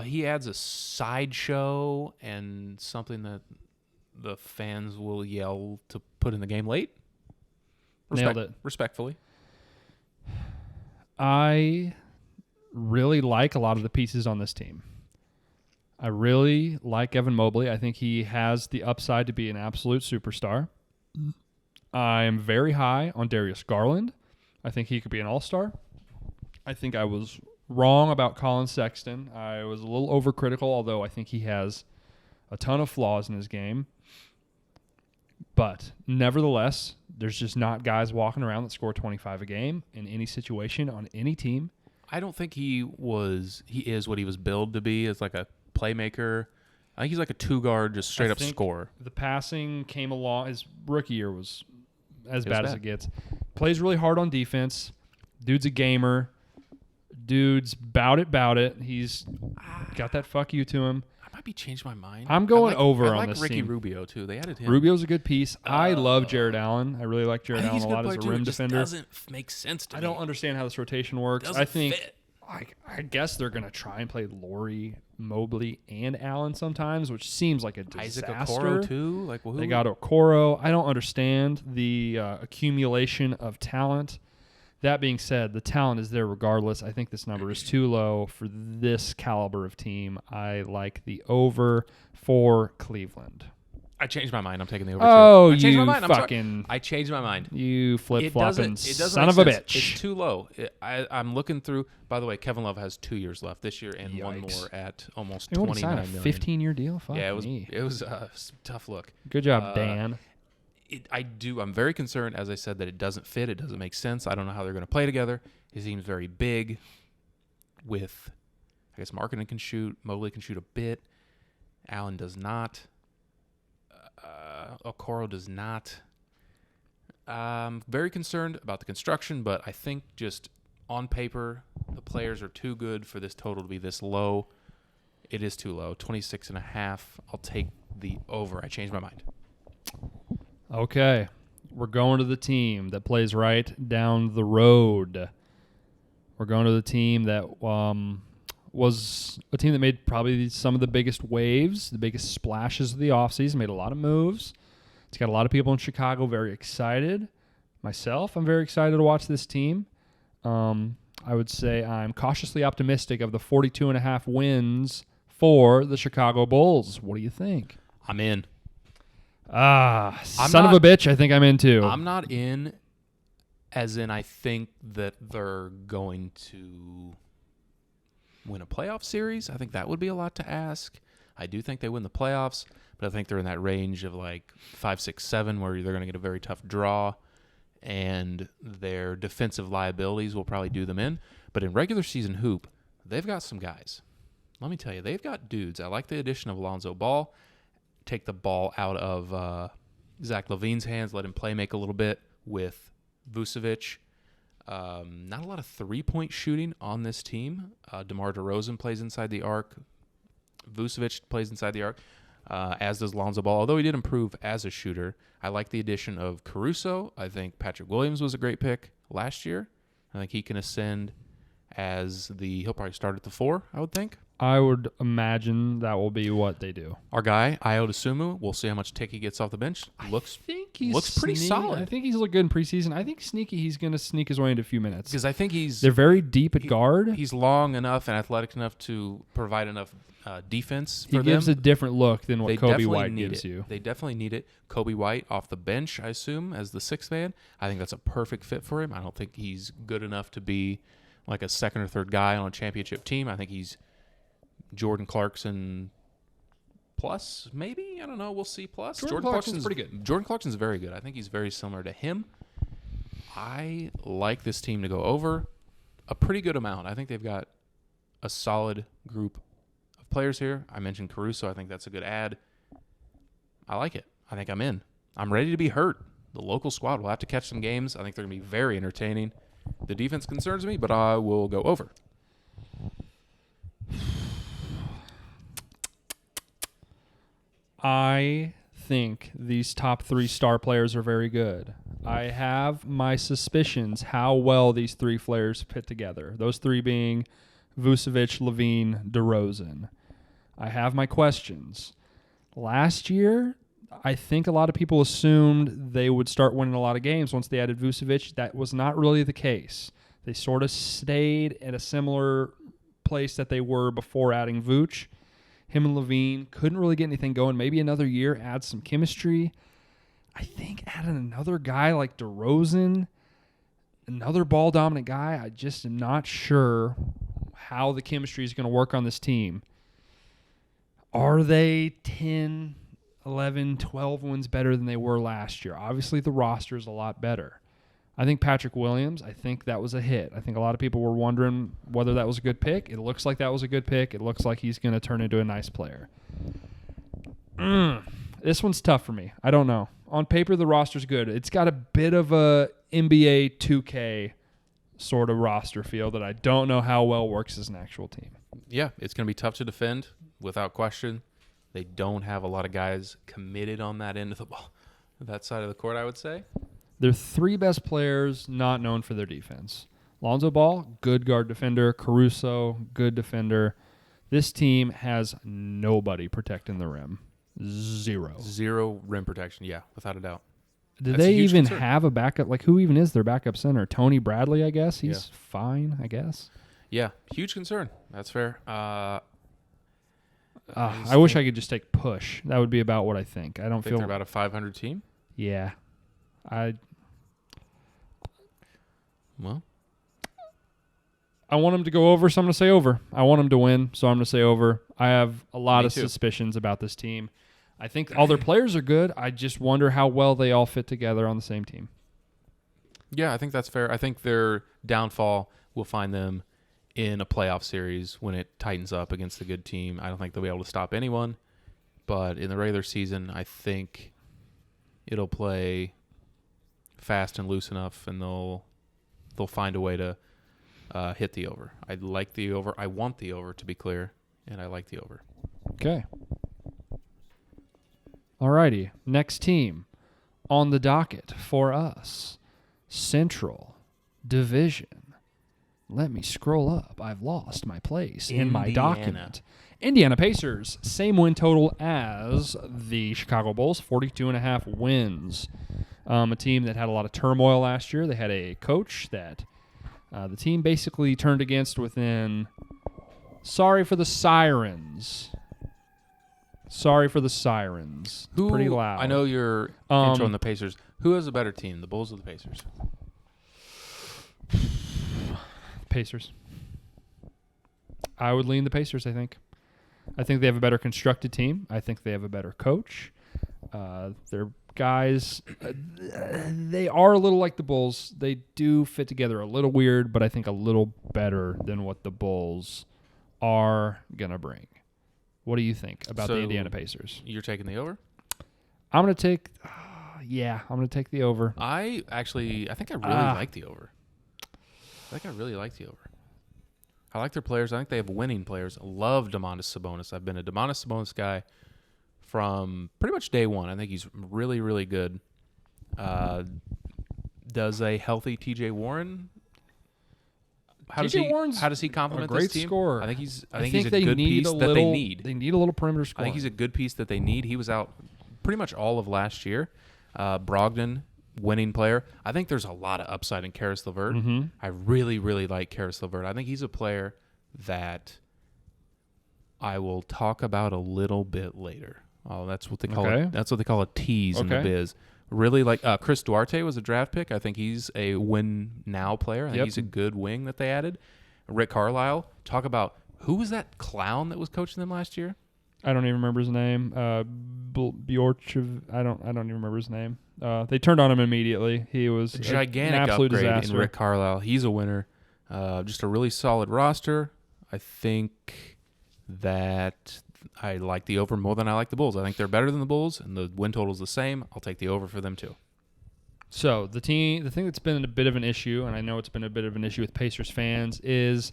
He adds a sideshow and something that the fans will yell to put in the game late. Nailed it. Respectfully. I really like a lot of the pieces on this team. I really like Evan Mobley. I think he has the upside to be an absolute superstar. I am very high on Darius Garland. I think he could be an all-star. I think I was wrong about Colin Sexton. I was a little overcritical, although I think he has a ton of flaws in his game. But nevertheless, there's just not guys walking around that score 25 a game in any situation on any team. I don't think he is what he was billed to be as like a playmaker. I think he's like a two-guard, just straight up scorer. The passing came along. His rookie year was as bad as bad. it gets. Plays really hard on defense. Dude's a gamer. Dude's bout it. He's got that fuck you to him. I might be changed my mind. I'm going over I on like this Ricky team. Rubio, too. They added him. Rubio's a good piece. I love Jarrett Allen. I really like Jarrett I think Allen he's a lot good as a player, rim too. It just defender. doesn't make sense to me. I don't understand how this rotation works. Doesn't I think fit. I guess they're going to try and play Laurie, Mobley, and Allen sometimes, which seems like a disaster. Isaac Okoro, too? Like, well, who? They got Okoro. I don't understand the accumulation of talent. That being said, the talent is there regardless. I think this number is too low for this caliber of team. I like the over for Cleveland. I changed my mind. I'm taking the over. Oh, too. I changed you my mind. I'm sorry. fucking... I changed my mind. You flip-flopping It doesn't son of a make sense. bitch. It's too low. I'm looking through. By the way, Kevin Love has 2 years left this year and one Yikes. more at almost You want to sign $29 a million. 15-year deal? Fuck Yeah, me. it was a tough look. Good job, Dan. I'm very concerned, as I said, that it doesn't fit. It doesn't make sense. I don't know how they're going to play together. He seems very big with, I guess, Markkanen can shoot. Mobley can shoot a bit. Allen does not. Okoro does not. I'm very concerned about the construction, but I think just on paper, the players are too good for this total to be this low. It is too low. 26.5. I'll take the over. I changed my mind. Okay. We're going to the team that plays right down the road. We're going to the team that was a team that made probably some of the biggest waves, the biggest splashes of the offseason, made a lot of moves. It's got a lot of people in Chicago very excited. Myself, I'm very excited to watch this team. I would say I'm cautiously optimistic of the 42.5 wins for the Chicago Bulls. What do you think? I'm in. Son of a bitch, I think I'm in too. I'm not in, as in I think that they're going to win a playoff series. I think that would be a lot to ask. I do think they win the playoffs, but I think they're in that range of like 5, 6, 7 where they're going to get a very tough draw, and their defensive liabilities will probably do them in. But in regular season hoop, they've got some guys. let me tell you, they've got dudes. I like the addition of Lonzo Ball. Take the ball out of Zach LaVine's hands, let him play make a little bit with Vucevic. Not a lot of three-point shooting on this team. DeMar DeRozan plays inside the arc. Vucevic plays inside the arc, as does Lonzo Ball, although he did improve as a shooter. I like the addition of Caruso. I think Patrick Williams was a great pick last year. I think he can ascend he'll probably start at the 4, I would think. I would imagine that will be what they do. Our guy, Ayo Dosunmu, we'll see how much tick he gets off the bench. Looks pretty solid. I think he's looked good in preseason. I think sneaky he's going to sneak his way into a few minutes. Because I think they're very deep at guard. He's long enough and athletic enough to provide enough defense for them. He gives a different look than what Kobe White gives you. They definitely need it. Kobe White off the bench, I assume, as the 6th man. I think that's a perfect fit for him. I don't think he's good enough to be like a second or third guy on a championship team. I think he's Jordan Clarkson plus, maybe? I don't know. We'll see plus. Jordan Clarkson's pretty good. Jordan Clarkson's very good. I think he's very similar to him. I like this team to go over a pretty good amount. I think they've got a solid group of players here. I mentioned Caruso. I think that's a good add. I like it. I think I'm in. I'm ready to be hurt. The local squad will have to catch some games. I think they're going to be very entertaining. The defense concerns me, but I will go over. I think these top 3 star players are very good. I have my suspicions how well these 3 players fit together. Those 3 being Vucevic, LaVine, DeRozan. I have my questions. Last year, I think a lot of people assumed they would start winning a lot of games once they added Vucevic. That was not really the case. They sort of stayed at a similar place that they were before adding Vooch. Him and LaVine couldn't really get anything going. Maybe another year, add some chemistry. I think adding another guy like DeRozan, another ball-dominant guy, I just am not sure how the chemistry is going to work on this team. Are they 10, 11, 12 wins better than they were last year? Obviously, the roster is a lot better. I think Patrick Williams, I think that was a hit. I think a lot of people were wondering whether that was a good pick. It looks like that was a good pick. It looks like he's going to turn into a nice player. This one's tough for me. I don't know. On paper, the roster's good. It's got a bit of a NBA 2K sort of roster feel that I don't know how well works as an actual team. Yeah, it's going to be tough to defend without question. They don't have a lot of guys committed on that end of the ball, that side of the court, I would say. Their 3 best players not known for their defense. Lonzo Ball, good guard defender. Caruso, good defender. This team has nobody protecting the rim. Zero rim protection, yeah, without a doubt. Do they even have a backup? Like, who even is their backup center? Tony Bradley, I guess. He's fine, I guess. Yeah, huge concern. That's fair. I wish I could just take push. That would be about what I think. I don't feel they're about a 500 team. Yeah, I want them to go over, so I'm going to say over. I want them to win, so I'm going to say over. I have a lot of suspicions about this team. I think all their players are good. I just wonder how well they all fit together on the same team. Yeah, I think that's fair. I think their downfall will find them in a playoff series when it tightens up against a good team. I don't think they'll be able to stop anyone. But in the regular season, I think it'll play fast and loose enough, and they'll find a way to hit the over. I like the over. I want the over, to be clear, and I like the over. Okay. Alrighty. Next team on the docket for us. Central Division. Let me scroll up. I've lost my place in my document. Indiana Pacers, same win total as the Chicago Bulls, 42.5 wins. A team that had a lot of turmoil last year. They had a coach that the team basically turned against within... Sorry for the sirens. Pretty loud. I know you're intro on the Pacers. Who has a better team, the Bulls or the Pacers? Pacers. I would lean the Pacers, I think. I think they have a better constructed team. I think they have a better coach. Their guys, they are a little like the Bulls. They do fit together a little weird, but I think a little better than what the Bulls are going to bring. What do you think about the So, Indiana Pacers? You're taking the over? I'm going to take I'm going to take the over. I think I really like the over. I think I really like the over. I like their players. I think they have winning players. I love Domantas Sabonis. I've been a Domantas Sabonis guy from pretty much day one. I think he's really, really good. Does a healthy TJ Warren? How does he complement a great this team? Scorer. I think he's a they good need piece a that little, they need. They need a little perimeter I scoring. think he's a good piece that they need. He was out pretty much all of last year. Brogdon, winning player. I think there's a lot of upside in Karis LeVert. Mm-hmm. I really, really like Karis LeVert. I think he's a player that I will talk about a little bit later. Oh, that's what they call it. That's what they call a tease in the biz. Really like Chris Duarte was a draft pick. I think he's a win now player. I think he's a good wing that they added. Rick Carlisle. Talk about who was that clown that was coaching them last year? I don't even remember his name. Bjorchev. I don't even remember his name. They turned on him immediately. He was a gigantic an absolute upgrade disaster. in Rick Carlisle. He's a winner. Just a really solid roster. I think that I like the over more than I like the Bulls. I think they're better than the Bulls, and the win total's the same. I'll take the over for them too. So the thing that's been a bit of an issue, and I know it's been a bit of an issue with Pacers fans, is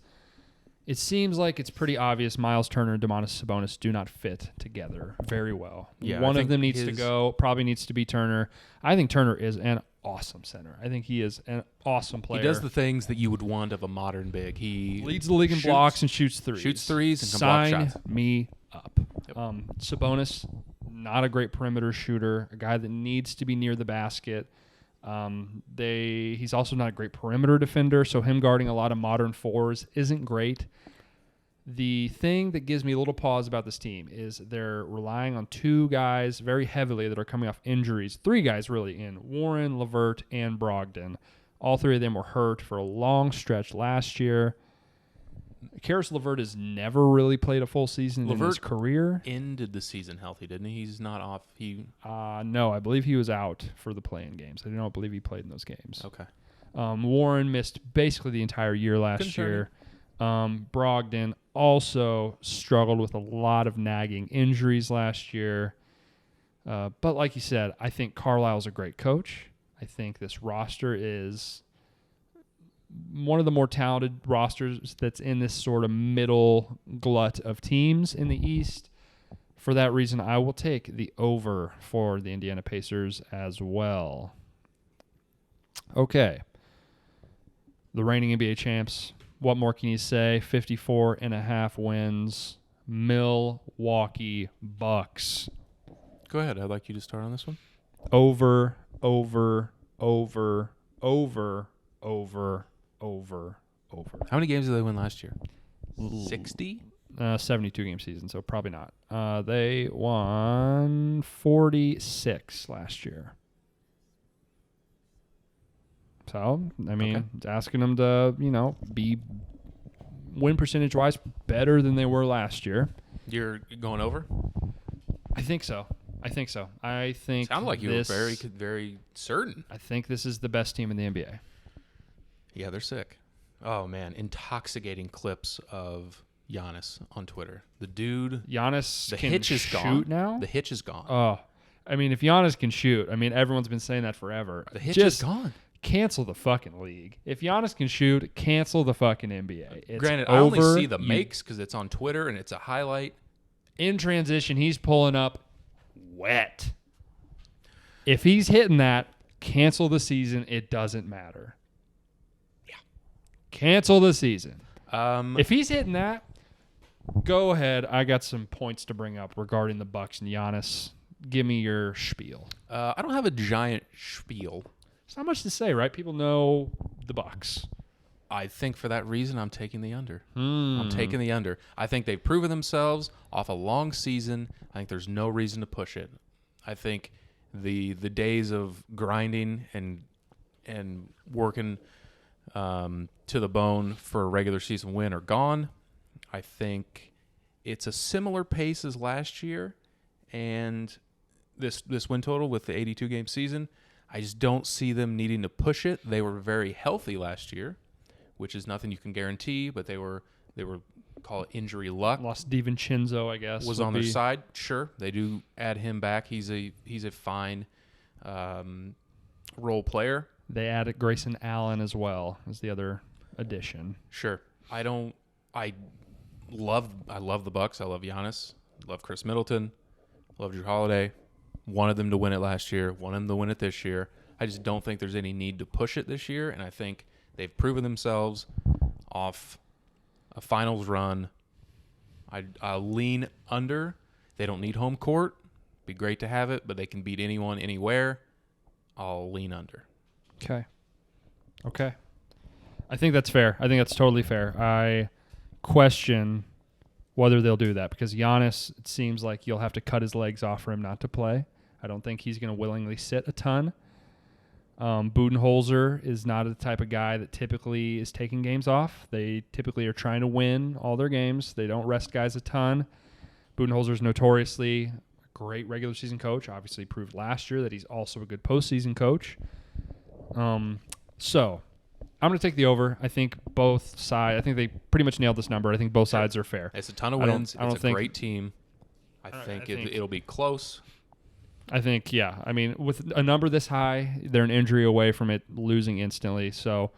it seems like it's pretty obvious Miles Turner and Domantas Sabonis do not fit together very well. Yeah, one of them needs to go. Probably needs to be Turner. I think Turner is an awesome center. I think he is an awesome player. He does the things that you would want of a modern big. He leads the league in blocks and shoots threes. Shoots threes and can Sign block shots. me up. Yep. Sabonis, not a great perimeter shooter, a guy that needs to be near the basket. He's also not a great perimeter defender, so him guarding a lot of modern fours isn't great. The thing that gives me a little pause about this team is they're relying on two guys very heavily that are coming off injuries. Three guys really in Warren, LeVert, and Brogdon. All three of them were hurt for a long stretch last year. Karis LeVert has never really played a full season in his career. Ended the season healthy, didn't he? He's not off. No, I believe he was out for the play-in games. I don't believe he played in those games. Okay. Warren missed basically the entire year last year. Brogdon also struggled with a lot of nagging injuries last year. But like you said, I think Carlisle's a great coach. I think this roster is one of the more talented rosters that's in this sort of middle glut of teams in the East. For that reason, I will take the over for the Indiana Pacers as well. Okay. The reigning NBA champs. What more can you say? 54.5 wins. Milwaukee Bucks. Go ahead. I'd like you to start on this one. Over. How many games did they win last year? 60? 72-game season, so probably not. They won 46 last year. So, I mean, asking them to, be win percentage-wise better than they were last year. You're going over? I think so. I think sounded like you were very, very certain. I think this is the best team in the NBA. Yeah, they're sick. Oh, man. Intoxicating clips of Giannis on Twitter. The dude. Giannis the can hitch is shoot gone. now? The hitch is gone. Oh. I mean, if Giannis can shoot, everyone's been saying that forever. The hitch is gone. Cancel the fucking league. If Giannis can shoot, cancel the fucking NBA. It's Granted, over. I only see the makes because it's on Twitter and it's a highlight. In transition, he's pulling up wet. If he's hitting that, cancel the season. It doesn't matter. Yeah. Cancel the season. If he's hitting that, go ahead. I got some points to bring up regarding the Bucks and Giannis. Give me your spiel. I don't have a giant spiel. It's not much to say, right? People know the Bucks. I think for that reason, I'm taking the under. I'm taking the under. I think they've proven themselves off a long season. I think there's no reason to push it. I think the days of grinding and working to the bone for a regular season win are gone. I think it's a similar pace as last year, and this win total with the 82-game season. I just don't see them needing to push it. They were very healthy last year, which is nothing you can guarantee, but they were call it injury luck. Lost DiVincenzo, I guess. Was on their side. Sure, they do add him back. He's a fine role player. They added Grayson Allen as well as the other addition. Sure. I love the Bucks. I love Giannis. Love Chris Middleton. Love Drew Holiday. Wanted them to win it last year. Wanted them to win it this year. I just don't think there's any need to push it this year, and I think they've proven themselves off a finals run. I'll lean under. They don't need home court. Be great to have it, but they can beat anyone anywhere. I'll lean under. Okay. I think that's fair. I think that's totally fair. I question whether they'll do that because Giannis, it seems like you'll have to cut his legs off for him not to play. I don't think he's going to willingly sit a ton. Budenholzer is not the type of guy that typically is taking games off. They typically are trying to win all their games. They don't rest guys a ton. Budenholzer is notoriously a great regular season coach. Obviously proved last year that he's also a good postseason coach. So I'm going to take the over. I think both sides. I think they pretty much nailed this number. I think both sides are fair. It's a ton of wins. It's a great team. I think it'll be close. I think, yeah. I mean, with a number this high, they're an injury away from it losing instantly. So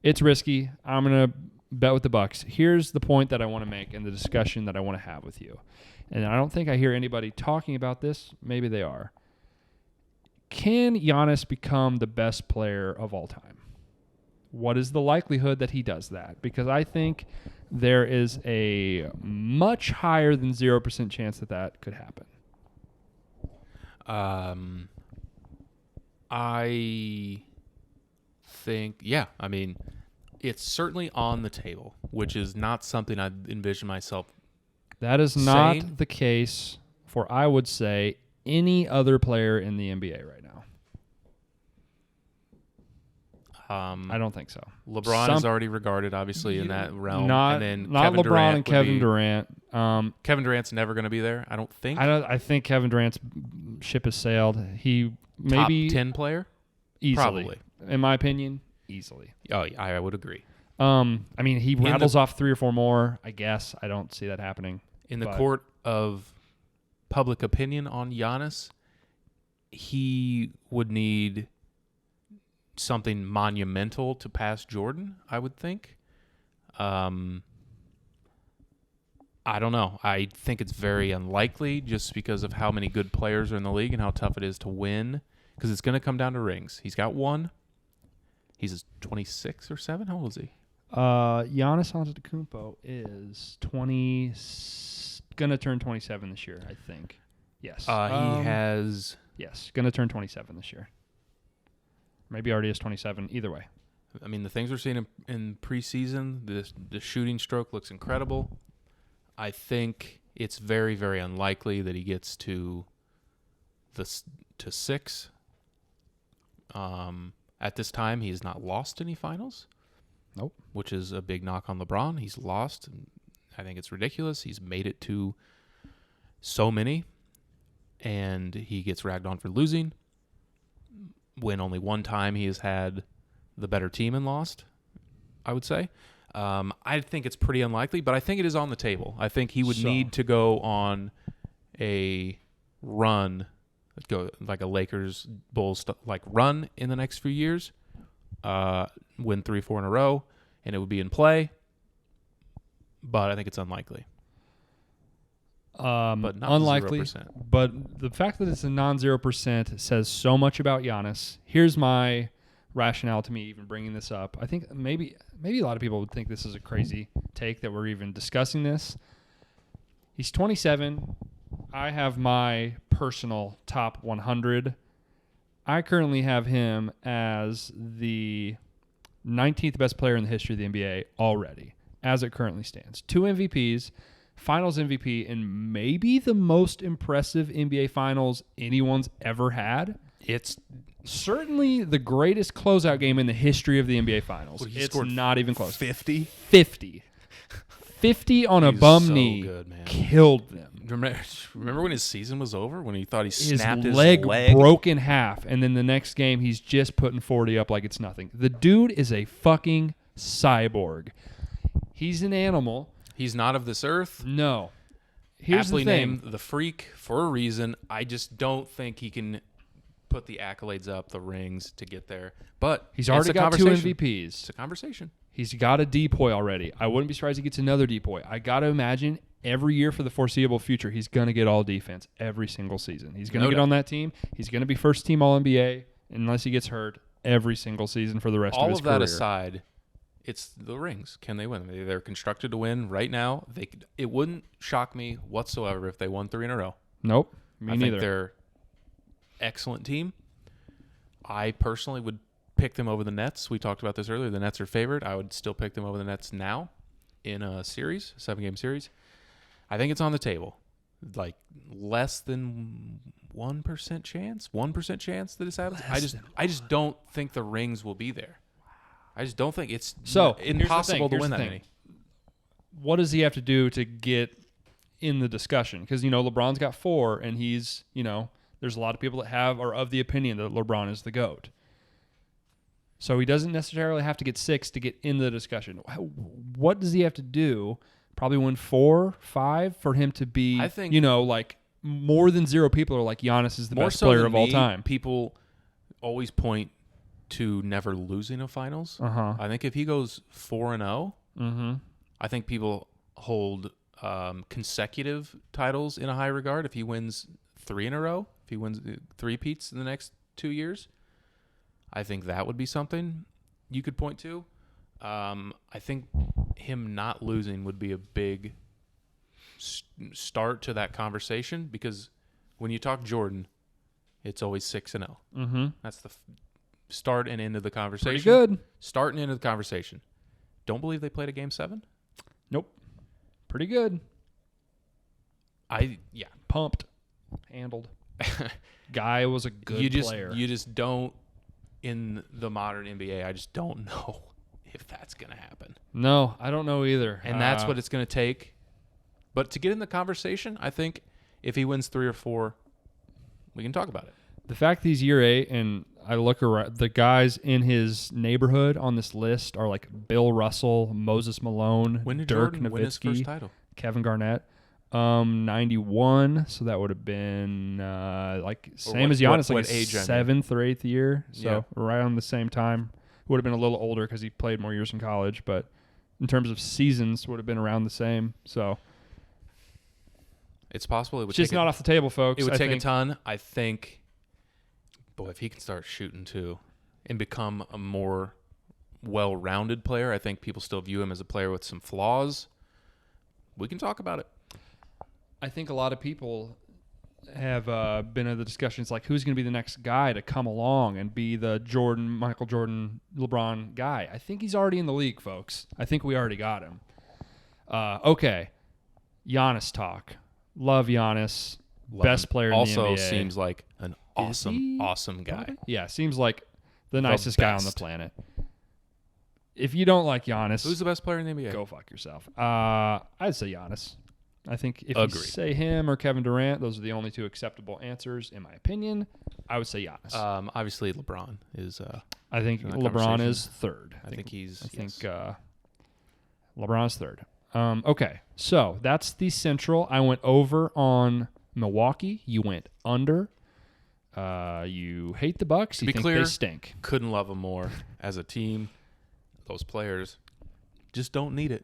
it's risky. I'm going to bet with the Bucks. Here's the point that I want to make and the discussion that I want to have with you. And I don't think I hear anybody talking about this. Maybe they are. Can Giannis become the best player of all time? What is the likelihood that he does that? Because I think there is a much higher than 0% chance that could happen. I think, yeah. I mean, it's certainly on the table, which is not something I envision myself. That is not the case for, I would say, any other player in the NBA right now. I don't think so. LeBron is already regarded, obviously, in that realm. Not LeBron Durant and Kevin Durant. Kevin Durant's never going to be there, I don't think. I think Kevin Durant's ship has sailed. He maybe top 10 player, easily, probably. In my opinion, easily. Oh, yeah, I would agree. I mean, he rattles off 3 or 4 more. I guess I don't see that happening. In the court of public opinion on Giannis, he would need something monumental to pass Jordan, I would think. I don't know. I think it's very unlikely just because of how many good players are in the league and how tough it is to win, because it's going to come down to rings. He's got one. He's 26 or 7. How old is he? Giannis Antetokounmpo is gonna turn 27 this year, I think. Yes. He has. Yes, gonna turn 27 this year. Maybe already is 27. Either way. I mean, the things we're seeing in preseason, the shooting stroke looks incredible. I think it's very, very unlikely that he gets to 6. At this time, he has not lost any finals. Nope. Which is a big knock on LeBron. He's lost. I think it's ridiculous. He's made it to so many, and he gets ragged on for losing. When only one time he has had the better team and lost, I would say. I think it's pretty unlikely, but I think it is on the table. I think he would need to go on a run, go like a Lakers Bulls like run in the next few years, win 3-4 in a row, and it would be in play. But I think it's unlikely. But not unlikely. 0%. But the fact that it's a non-0% says so much about Giannis. Here's my rationale to me even bringing this up. I think maybe a lot of people would think this is a crazy take that we're even discussing this. He's 27. I have my personal top 100. I currently have him as the 19th best player in the history of the NBA already, as it currently stands. 2 MVPs, Finals MVP, and maybe the most impressive NBA Finals anyone's ever had. It's certainly the greatest closeout game in the history of the NBA Finals. It's not even close. 50? 50 on a bum knee. Good, man. Killed them. Remember when his season was over? When he thought he snapped his leg broke in half, and then the next game he's just putting 40 up like it's nothing. The dude is a fucking cyborg. He's an animal. He's not of this earth. No. Here's Aptly the thing. named the freak for a reason. I just don't think he can put the accolades up, the rings to get there. But He's already got 2 MVPs. It's a conversation. He's got a depoy already. I wouldn't be surprised he gets another depoy. I got to imagine every year for the foreseeable future, he's going to get all defense every single season. He's going to get on that team. He's going to be first team All-NBA unless he gets hurt every single season for the rest of his career. All of that aside, it's the rings. Can they win? They're constructed to win right now. It wouldn't shock me whatsoever if they won 3 in a row. Nope. Me neither. I think they're excellent team. I personally would pick them over the Nets. We talked about this earlier. The Nets are favored. I would still pick them over the Nets now in a series, 7-game series. I think it's on the table. Like less than 1% chance? 1% chance that it's happens? I just don't think the rings will be there. I just don't think it's impossible to win that many. What does he have to do to get in the discussion? Because, LeBron's got 4, and he's, there's a lot of people that are of the opinion that LeBron is the GOAT. So he doesn't necessarily have to get 6 to get in the discussion. What does he have to do? Probably win 4, 5 for him to be, I think, like more than 0 people are like Giannis is the best player of all time. People always point to never losing a finals. I think if he goes 4-0, I think people hold consecutive titles in a high regard. If he wins 3 in a row, if he wins 3-peats in the next 2 years, I think that would be something you could point to. I think him not losing would be a big start to that conversation, because when you talk Jordan, it's always 6-0. That's the start and end of the conversation. Pretty good. Start and end of the conversation. Don't believe they played a Game 7? Nope. Pretty good. Pumped. Handled. Guy was a good player. You just don't, in the modern NBA, I just don't know if that's going to happen. No, I don't know either. And that's what it's going to take. But to get in the conversation, I think if he wins 3 or 4, we can talk about it. The fact that he's year 8, and I look around, the guys in his neighborhood on this list are like Bill Russell, Moses Malone, When did Dirk Jordan win his first Nowitzki, title? Kevin Garnett. 91, so that would have been same as Giannis, what like age, 7th or 8th year. So Yeah. right on the same time. Would have been a little older because he played more years in college, but in terms of seasons, would have been around the same. So it's possible. It would it's just not off the table, folks. It would take a ton. I think, boy, if he can start shooting too and become a more well-rounded player, I think people still view him as a player with some flaws. We can talk about it. I think a lot of people have been in the discussions like who's going to be the next guy to come along and be the Michael Jordan, LeBron guy. I think he's already in the league, folks. I think we already got him. Okay, Giannis talk. Love Giannis. Best player in the NBA. Also seems like an awesome guy. Yeah, seems like the nicest guy on the planet. If you don't like Giannis, who's the best player in the NBA? Go fuck yourself. I'd say Giannis. I think if Agreed. you say him or Kevin Durant, those are the only 2 acceptable answers, in my opinion. I would say Giannis. Obviously, LeBron is. I think LeBron is 3rd. I think he's. I think LeBron is 3rd. Okay, so that's the Central. I went over on Milwaukee. You went under. You hate the Bucks. You think they stink. Couldn't love them more as a team. Those players just don't need it.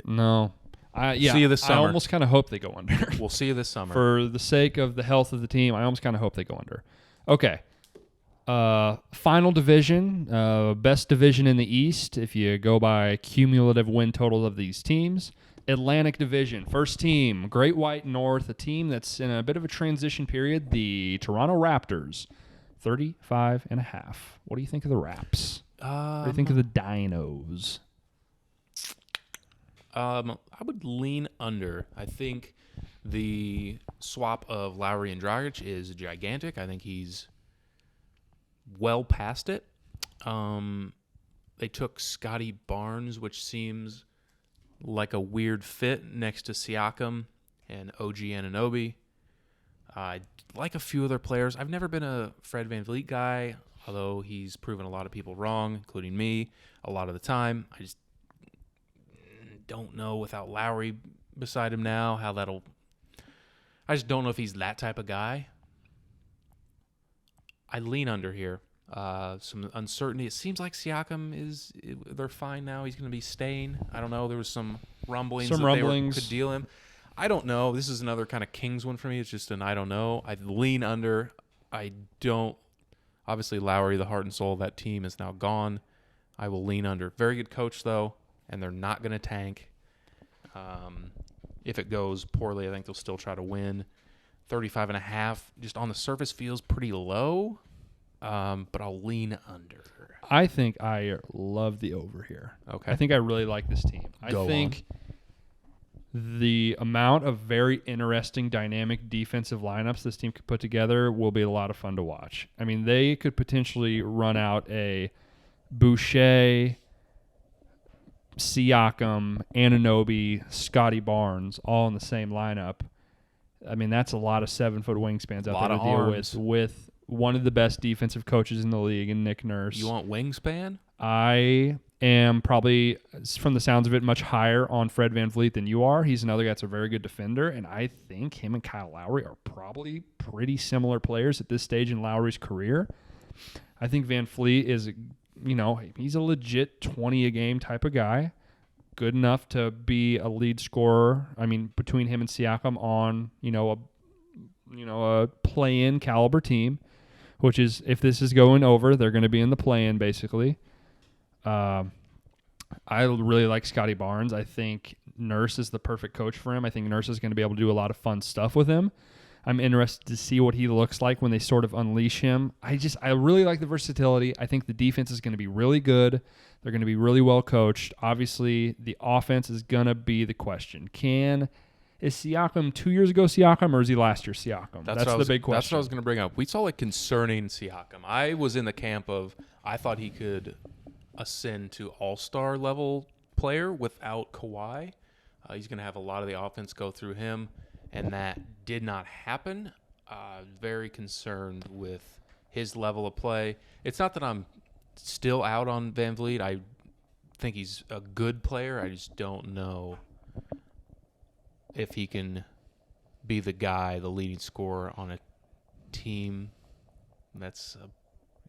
No. See you this summer. I almost kind of hope they go under. We'll see you this summer. For the sake of the health of the team, I almost kind of hope they go under. Okay. Final division, best division in the East, if you go by cumulative win total of these teams. Atlantic Division, first team, Great White North, a team that's in a bit of a transition period, the Toronto Raptors, 35.5. What do you think of the Raps? What do you think of the Dinos? I would lean under. I think the swap of Lowry and Dragic is gigantic. I think he's well past it. They took Scotty Barnes, which seems like a weird fit next to Siakam and OG Anunoby. I like a few other players. I've never been a Fred VanVleet guy, although he's proven a lot of people wrong, including me, a lot of the time. I just don't know without Lowry beside him now how that'll. I just don't know if he's that type of guy. I lean under here. Some uncertainty. It seems like Siakam they're fine now. He's going to be staying. I don't know. There was some rumblings they could deal him. I don't know. This is another kind of Kings one for me. It's just an I don't know. I lean under. I don't. Obviously, Lowry, the heart and soul of that team, is now gone. I will lean under. Very good coach, though, and they're not going to tank. If it goes poorly, I think they'll still try to win. 35.5, just on the surface, feels pretty low, but I'll lean under. I think I love the over here. Okay. I think I really like this team. I think the amount of very interesting, dynamic defensive lineups this team could put together will be a lot of fun to watch. I mean, they could potentially run out a Boucher, Siakam, Anunoby, Scotty Barnes all in the same lineup. I mean, that's a lot of 7-foot wingspans out there to deal with one of the best defensive coaches in the league in Nick Nurse. You want wingspan? I am probably, from the sounds of it, much higher on Fred VanVleet than you are. He's another guy that's a very good defender, and I think him and Kyle Lowry are probably pretty similar players at this stage in Lowry's career. I think VanVleet is, he's a legit 20-a-game type of guy. Good enough to be a lead scorer. I mean, between him and Siakam on, a play-in caliber team, which is, if this is going over, they're going to be in the play-in basically. I really like Scotty Barnes. I think Nurse is the perfect coach for him. I think Nurse is going to be able to do a lot of fun stuff with him. I'm interested to see what he looks like when they sort of unleash him. I really like the versatility. I think the defense is going to be really good. They're going to be really well coached. Obviously, the offense is going to be the question. Is Siakam 2 years ago Siakam, or is he last year Siakam? That's the big question. That's what I was going to bring up. We saw concerning Siakam. I was in the camp of I thought he could ascend to all-star level player without Kawhi. He's going to have a lot of the offense go through him, and that did not happen. Very concerned with his level of play. It's not that I'm still out on VanVleet. I think he's a good player. I just don't know if he can be the guy, the leading scorer on a team that's a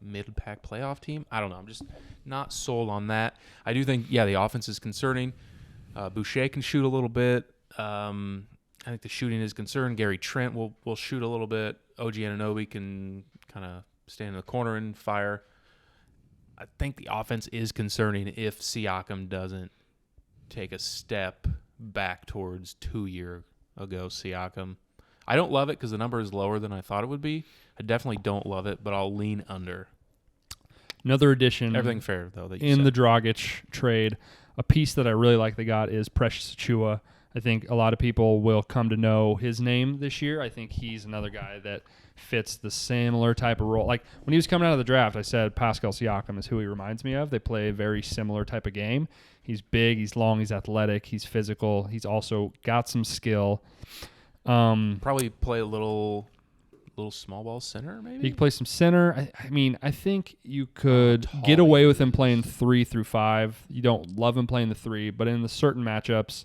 mid-pack playoff team. I don't know. I'm just not sold on that. I do think, the offense is concerning. Boucher can shoot a little bit. I think the shooting is concerned. Gary Trent will shoot a little bit. OG Anunoby can kind of stand in the corner and fire. I think the offense is concerning if Siakam doesn't take a step back towards 2 years ago Siakam. I don't love it because the number is lower than I thought it would be. I definitely don't love it, but I'll lean under. Another addition. Everything fair, though, that you in said. The Dragic trade. A piece that I really like they got is Precious Achiuwa. I think a lot of people will come to know his name this year. I think he's another guy that fits the similar type of role. Like when he was coming out of the draft, I said Pascal Siakam is who he reminds me of. They play a very similar type of game. He's big, he's long, he's athletic, he's physical. He's also got some skill. Probably play a little small ball center, maybe? He could play some center. I think you could get away with him playing 3 through 5. You don't love him playing the 3, but in the certain matchups,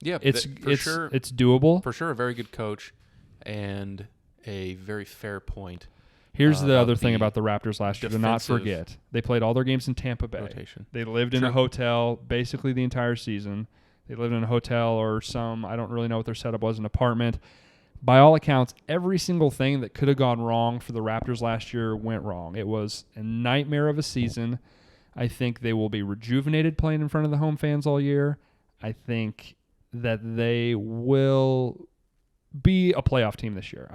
it's doable. For sure, a very good coach and a very fair point. Here's the other thing about the Raptors last year to not forget. They played all their games in Tampa Bay. Rotation. They lived in a hotel basically the entire season. They lived in a hotel or I don't really know what their setup was, an apartment. By all accounts, every single thing that could have gone wrong for the Raptors last year went wrong. It was a nightmare of a season. I think they will be rejuvenated playing in front of the home fans all year. I think that they will be a playoff team this year.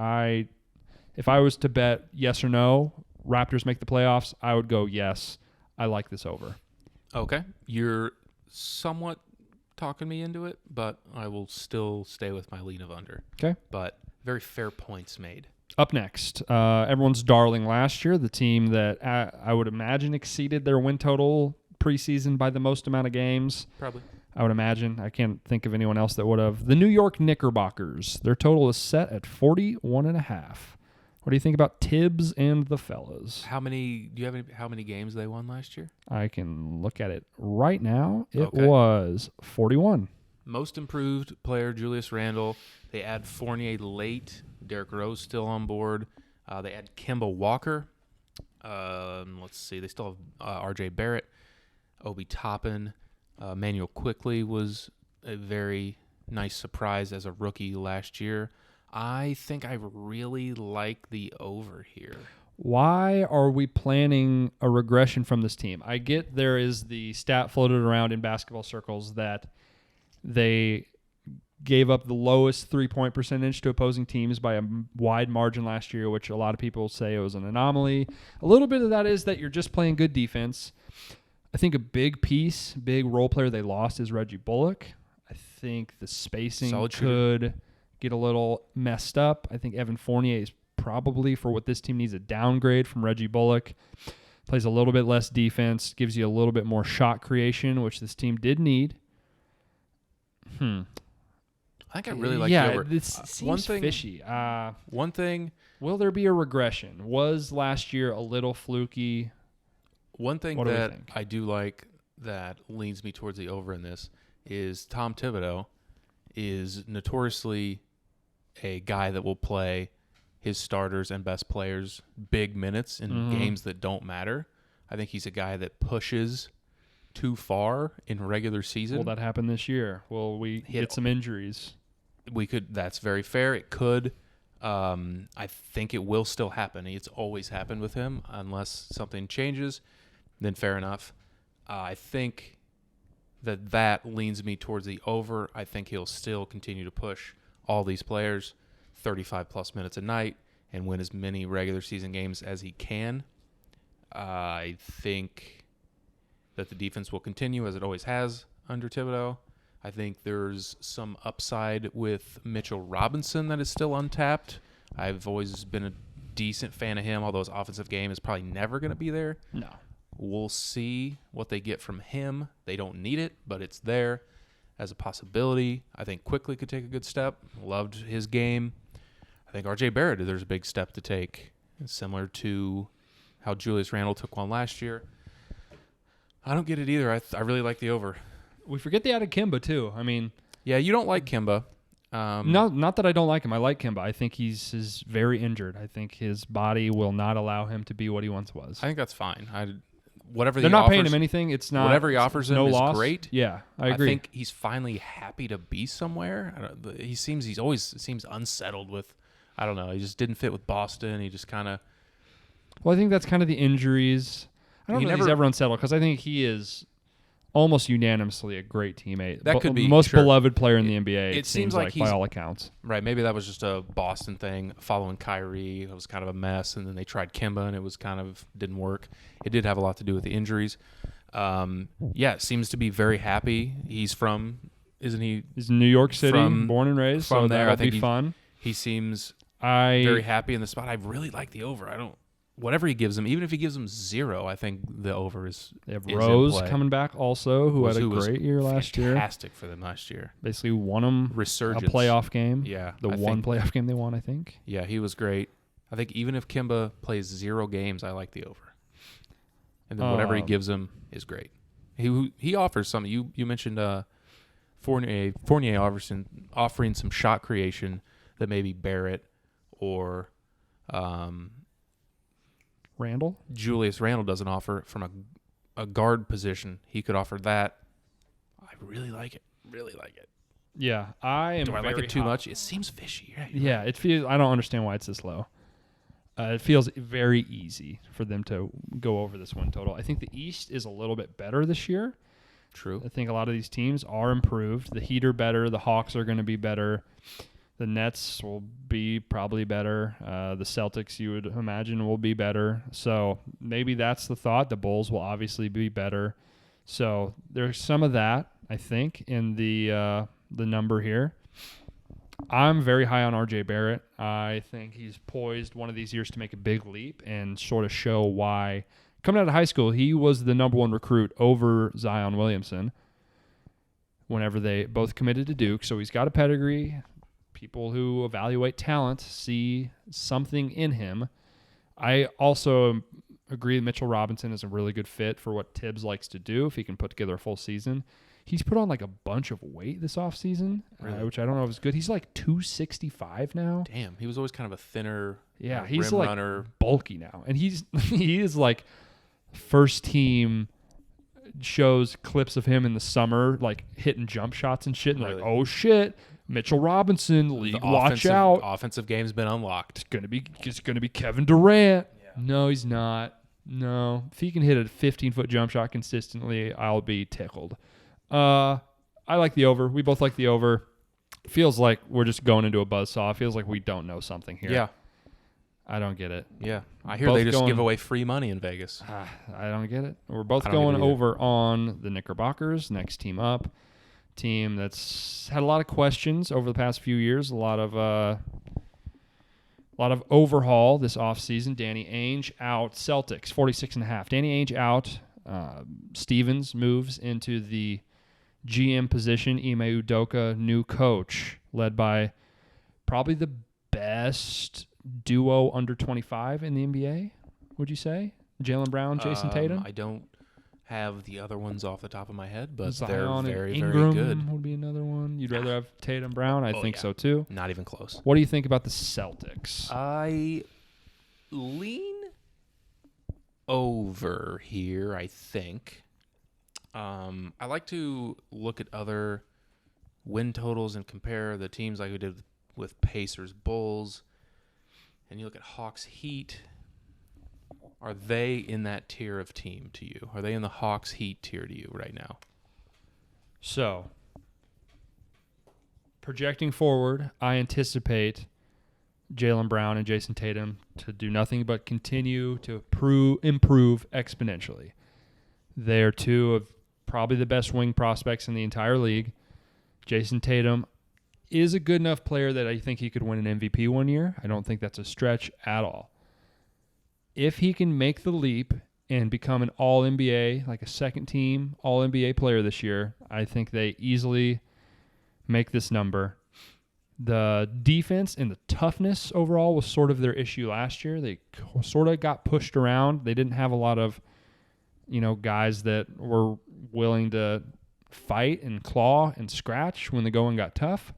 If I was to bet yes or no, Raptors make the playoffs, I would go yes. I like this over. Okay. You're somewhat talking me into it, but I will still stay with my lean of under. Okay. But very fair points made. Up next, everyone's darling last year, the team that I would imagine exceeded their win total preseason by the most amount of games. Probably. I would imagine. I can't think of anyone else that would have. The New York Knickerbockers. Their total is set at 41.5. What do you think about Tibbs and the fellas? How many games they won last year? I can look at it right now. It Okay. was 41. Most improved player, Julius Randle. They add Fournier late. Derrick Rose still on board. They add Kemba Walker. Let's see. They still have R.J. Barrett, Obi Toppin. Manuel Quickley was a very nice surprise as a rookie last year. I think I really like the over here. Why are we planning a regression from this team? I get there is the stat floated around in basketball circles that they gave up the lowest three-point percentage to opposing teams by a wide margin last year, which a lot of people say it was an anomaly. A little bit of that is that you're just playing good defense. I think a big role player they lost is Reggie Bullock. I think the spacing could get a little messed up. I think Evan Fournier is probably, for what this team needs, a downgrade from Reggie Bullock. Plays a little bit less defense, gives you a little bit more shot creation, which this team did need. I think I really like the over. This seems fishy. One thing. Will there be a regression? Was last year a little fluky? One thing that I do like that leans me towards the over in this is Tom Thibodeau is notoriously a guy that will play his starters and best players big minutes in games that don't matter. I think he's a guy that pushes too far in regular season. Will that happen this year? Will we get some injuries? We could. That's very fair. It could. I think it will still happen. It's always happened with him unless something changes. Then fair enough. I think that leans me towards the over. I think he'll still continue to push all these players 35-plus minutes a night and win as many regular season games as he can. I think that the defense will continue as it always has under Thibodeau. I think there's some upside with Mitchell Robinson that is still untapped. I've always been a decent fan of him, although his offensive game is probably never going to be there. No. We'll see what they get from him. They don't need it, but it's there as a possibility. I think Quickley could take a good step. Loved his game. I think R.J. Barrett, there's a big step to take, similar to how Julius Randle took one last year. I don't get it either. I really like the over. We forget they added Kemba, too. I mean... Yeah, you don't like Kemba. Not that I don't like him. I like Kemba. I think he's very injured. I think his body will not allow him to be what he once was. I think that's fine. They're not paying him anything. It's not whatever he offers him no is loss. Great. Yeah, I agree. I think he's finally happy to be somewhere. He always seems unsettled with. I don't know. He just didn't fit with Boston. He just kind of. Well, I think that's kind of the injuries. I don't know if he's ever unsettled because I think he is almost unanimously a great teammate. That could be most beloved player in the NBA. It seems like by all accounts. Right. Maybe that was just a Boston thing following Kyrie. It was kind of a mess, and then they tried Kemba, and it was kind of didn't work. It did have a lot to do with the injuries. It seems to be very happy. He's from, isn't he? He's in New York City, born and raised. From so there, that'll be fun. He seems very happy in the spot. I really like the over. Whatever he gives him, even if he gives him 0, I think the over is. They have Rose coming back also, who had a great year last year. Fantastic for them last year. Basically won them Resurgence. A playoff game. Yeah. The one playoff game they won, I think. Yeah, he was great. I think even if Kemba plays 0 games, I like the over. And then whatever he gives him is great. He offers something. You mentioned Fournier offering some shot creation that maybe Barrett or Randall? Julius Randle doesn't offer from a guard position. He could offer that. I really like it. Really like it. Yeah, I am. Do I like it too much? It seems fishy. Right? Yeah, it feels. I don't understand why it's this low. It feels very easy for them to go over this win total. I think the East is a little bit better this year. True. I think a lot of these teams are improved. The Heat are better. The Hawks are going to be better. The Nets will be probably better. The Celtics, you would imagine, will be better. So maybe that's the thought. The Bulls will obviously be better. So there's some of that, I think, in the number here. I'm very high on R.J. Barrett. I think he's poised one of these years to make a big leap and sort of show why. Coming out of high school, he was the number 1 recruit over Zion Williamson whenever they both committed to Duke. So he's got a pedigree. people who evaluate talent see something in him. I also agree that Mitchell Robinson is a really good fit for what Tibbs likes to do if he can put together a full season. He's put on like a bunch of weight this offseason, Really? which I don't know if is good. He's like 265 now. Damn, he was always kind of a thinner He's rim like runner. bulky now. And he is like first team shows clips of him in the summer, like hitting jump shots and shit. And Really? like, oh shit, Mitchell Robinson, league, The watch out. Offensive game's been unlocked. It's gonna be Kevin Durant. Yeah. No, he's not. No, if he can hit a 15-foot jump shot consistently, I'll be tickled. I like the over. We both like the over. Feels like we're just going into a buzzsaw. Feels like we don't know something here. Yeah. I don't get it. Yeah. I hear Both they just going- give away free money in Vegas. I don't get it. We're both I don't going get it either. over on the Knickerbockers, next team up. Team that's had a lot of questions over the past few years. A lot of overhaul this offseason. Danny Ainge out. Celtics, 46.5. Danny Ainge out. Stevens moves into the GM position. Ime Udoka, new coach, led by probably the best duo under 25 in the NBA, would you say? Jaylen Brown, Jason Tatum? I don't have the other ones off the top of my head, but Zion they're and very, Ingram very good. would be another one. You'd rather have Tatum Brown? I think yeah. so too. Not even close. What do you think about the Celtics? I lean over here, I think. I like to look at other win totals and compare the teams like we did with Pacers, Bulls, and you look at Hawks, Heat. Are they in that tier of team to you? Are they in the Hawks, Heat tier to you right now? So, projecting forward, I anticipate Jaylen Brown and Jason Tatum to do nothing but continue to improve exponentially. They are two of probably the best wing prospects in the entire league. Jason Tatum is a good enough player that I think he could win an MVP one year. I don't think that's a stretch at all. If he can make the leap and become an all-NBA, like a second-team all-NBA player this year, I think they easily make this number. The defense and the toughness overall was sort of their issue last year. They sort of got pushed around. They didn't have a lot of, guys that were willing to fight and claw and scratch when the going got tough.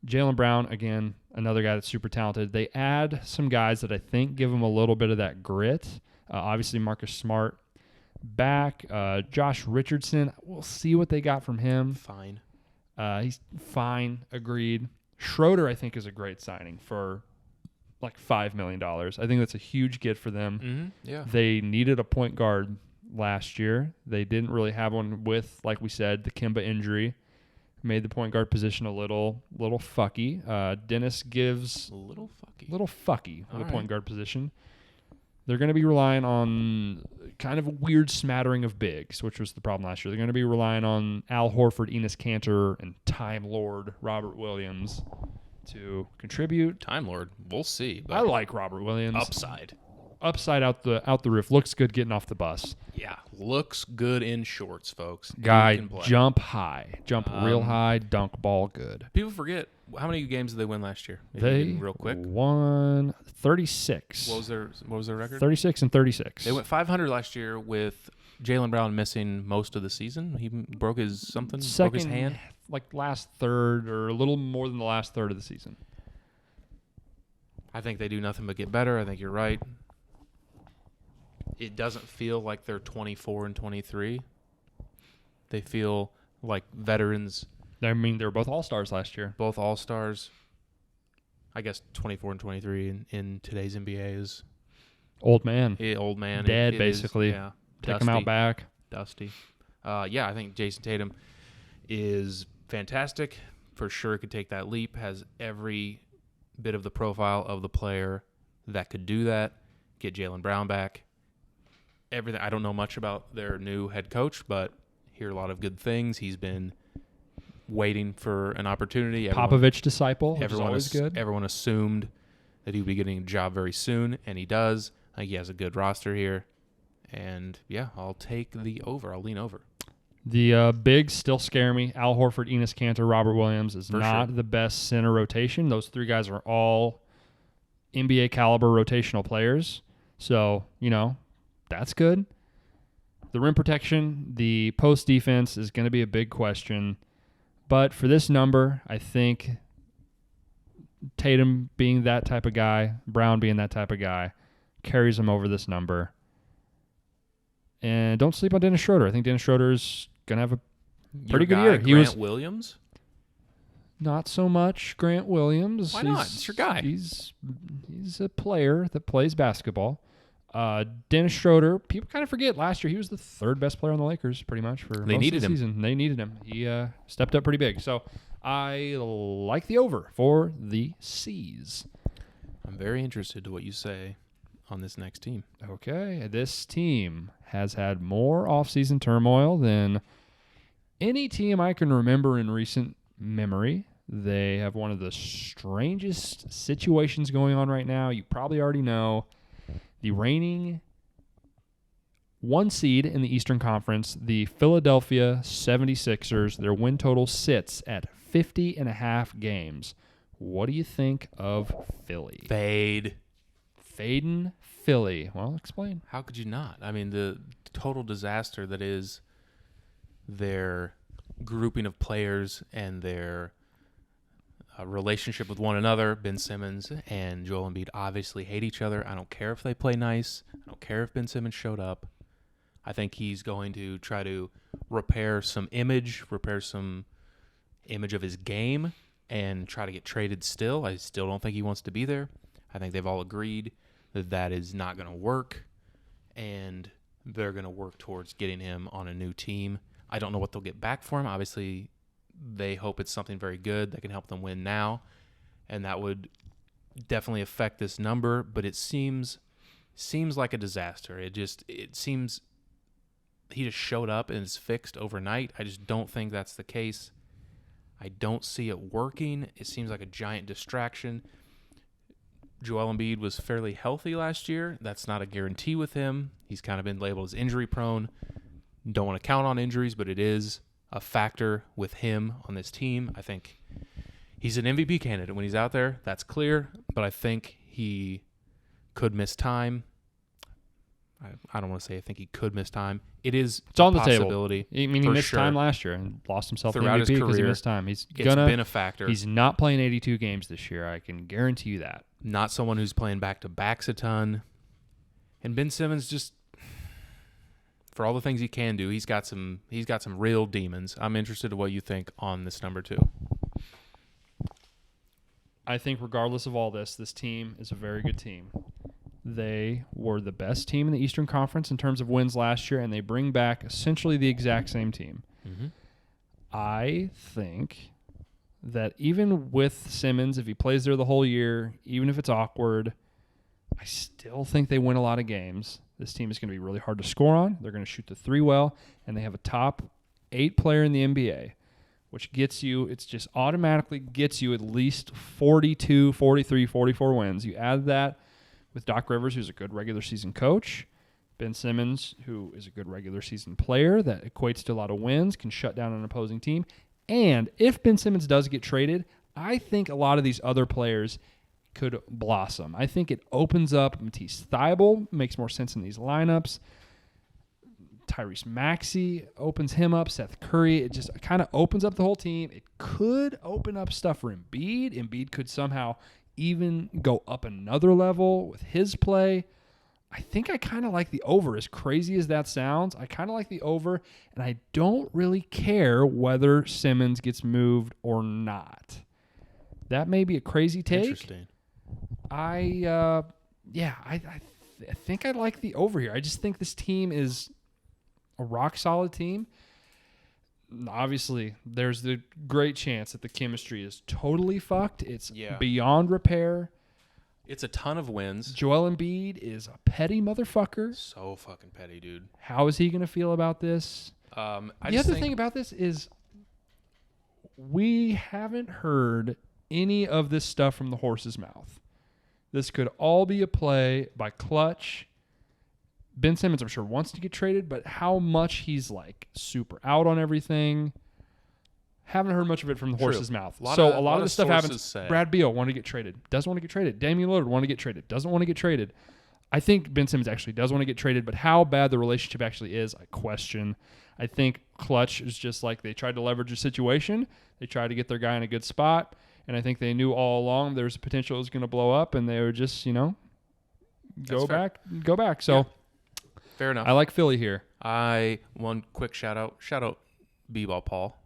Jaylen Brown, again, another guy that's super talented. They add some guys that I think give him a little bit of that grit. Obviously, Marcus Smart back. Josh Richardson, we'll see what they got from him. Fine. He's fine, agreed. Schroeder, I think, is a great signing for like $5 million. I think that's a huge get for them. Mm-hmm. Yeah. They needed a point guard last year. They didn't really have one with, like we said, the Kimba injury. Made the point guard position a little fucky. Dennis gives A little fucky. with All the right. point guard position. They're going to be relying on kind of a weird smattering of bigs, which was the problem last year. They're going to be relying on Al Horford, Enes Kanter, and Time Lord Robert Williams to contribute. Time Lord. We'll see. But I like Robert Williams. upside. Out the roof. Looks good getting off the bus. Yeah. Looks good in shorts, folks. Guy, He can play. jump high. Jump real high, dunk ball good. People forget, how many games did they win last year? If you They can real quick. won 36. What was their record? 36 and 36. They went 500 last year with Jaylen Brown missing most of the season. He broke his something, broke his hand. Like last third or a little more than the last third of the season. I think they do nothing but get better. I think you're right. It doesn't feel like they're 24 and 23. They feel like veterans, I mean, they were both all-stars last year. both all-stars. I guess 24 and 23 in today's NBA is Old man. old man. Dead, It is, basically. yeah. Take him out back. Dusty. Yeah, I think Jason Tatum is fantastic. For sure could take that leap. Has every bit of the profile of the player that could do that. Get Jaylen Brown back. Everything. I don't know much about their new head coach, but hear a lot of good things. He's been waiting for an opportunity. Popovich disciple, which is always good. Everyone assumed that he would be getting a job very soon, and he does. I think he has a good roster here. And, yeah, I'll take the over. I'll lean over. The bigs still scare me. Al Horford, Enes Kanter, Robert Williams is For not sure. the best center rotation. Those three guys are all NBA caliber rotational players. So, that's good. The rim protection, the post defense is going to be a big question. But for this number, I think Tatum being that type of guy, Brown being that type of guy, carries him over this number. And don't sleep on Dennis Schroeder. I think Dennis Schroeder's going to have a pretty good year. Grant Williams? Not so much Grant Williams. Why not? It's your guy. He's a player that plays basketball. Dennis Schroeder, people kind of forget last year he was the third best player on the Lakers pretty much for most of the season. They needed him. He stepped up pretty big. So I like the over for the C's. I'm very interested to what you say on this next team. Okay, this team has had more offseason turmoil than any team I can remember in recent memory. They have one of the strangest situations going on right now. You probably already know. The reigning 1 seed in the Eastern Conference, the Philadelphia 76ers, their win total sits at 50.5 games. What do you think of Philly? Fading Philly. Well, explain. How could you not? I mean, the total disaster that is their grouping of players and their relationship with one another. Ben Simmons and Joel Embiid obviously hate each other. I don't care if they play nice. I don't care if Ben Simmons showed up. I think he's going to try to repair some image of his game and try to get traded still. I still don't think he wants to be there. I think they've all agreed that is not going to work, and they're going to work towards getting him on a new team. I don't know what they'll get back for him. Obviously, they hope it's something very good that can help them win now, and that would definitely affect this number, but it seems like a disaster. It seems he just showed up and it's fixed overnight. I just don't think that's the case. I don't see it working. It seems like a giant distraction. Joel Embiid was fairly healthy last year. That's not a guarantee with him. He's kind of been labeled as injury prone. Don't want to count on injuries, but it is a factor with him on this team. I think he's an MVP candidate when he's out there. That's clear, but I think he could miss time. I don't want to say I think he could miss time. It's on the possibility. Table. I mean, he missed time last year and lost himself in MVP because he missed time. It's been a factor. He's not playing 82 games this year. I can guarantee you that. Not someone who's playing back-to-backs a ton. And Ben Simmons just, for all the things he can do, he's got some real demons. I'm interested in what you think on this number 2. I think regardless of all this team is a very good team. They were the best team in the Eastern Conference in terms of wins last year, and they bring back essentially the exact same team. Mm-hmm. I think that even with Simmons, if he plays there the whole year, even if it's awkward, I still think they win a lot of games. This team is going to be really hard to score on. They're going to shoot the 3 well, and they have a top 8 player in the NBA, which gets you, it's just automatically gets you at least 42, 43, 44 wins. You add that with Doc Rivers, who's a good regular season coach, Ben Simmons, who is a good regular season player that equates to a lot of wins, can shut down an opposing team. And if Ben Simmons does get traded, I think a lot of these other players could blossom. I think it opens up Matisse Thybulle, makes more sense in these lineups. Tyrese Maxey opens him up. Seth Curry, it just kind of opens up the whole team. It could open up stuff for Embiid. Embiid could somehow even go up another level with his play. I think I kind of like the over, as crazy as that sounds. I kind of like the over, and I don't really care whether Simmons gets moved or not. That may be a crazy take. Interesting. I think I like the over here. I just think this team is a rock-solid team. Obviously, there's the great chance that the chemistry is totally fucked. It's beyond repair. It's a ton of wins. Joel Embiid is a petty motherfucker. So fucking petty, dude. How is he going to feel about this? The other thing about this is we haven't heard any of this stuff from the horse's mouth. This could all be a play by Clutch Ben Simmons, I'm sure, wants to get traded, but how much he's like super out on everything. Haven't heard much of it from the horse's mouth. A lot of this stuff happens. Brad Beal want to get traded. Doesn't want to get traded. Damian Lillard want to get traded. Doesn't want to get traded. I think Ben Simmons actually does want to get traded, but how bad the relationship actually is, I question. I think Clutch is just like they tried to leverage a situation. They tried to get their guy in a good spot, and I think they knew all along there was potential it was going to blow up, and they would just, go back. So fair enough. I like Philly here. One quick shout out B-Ball Paul.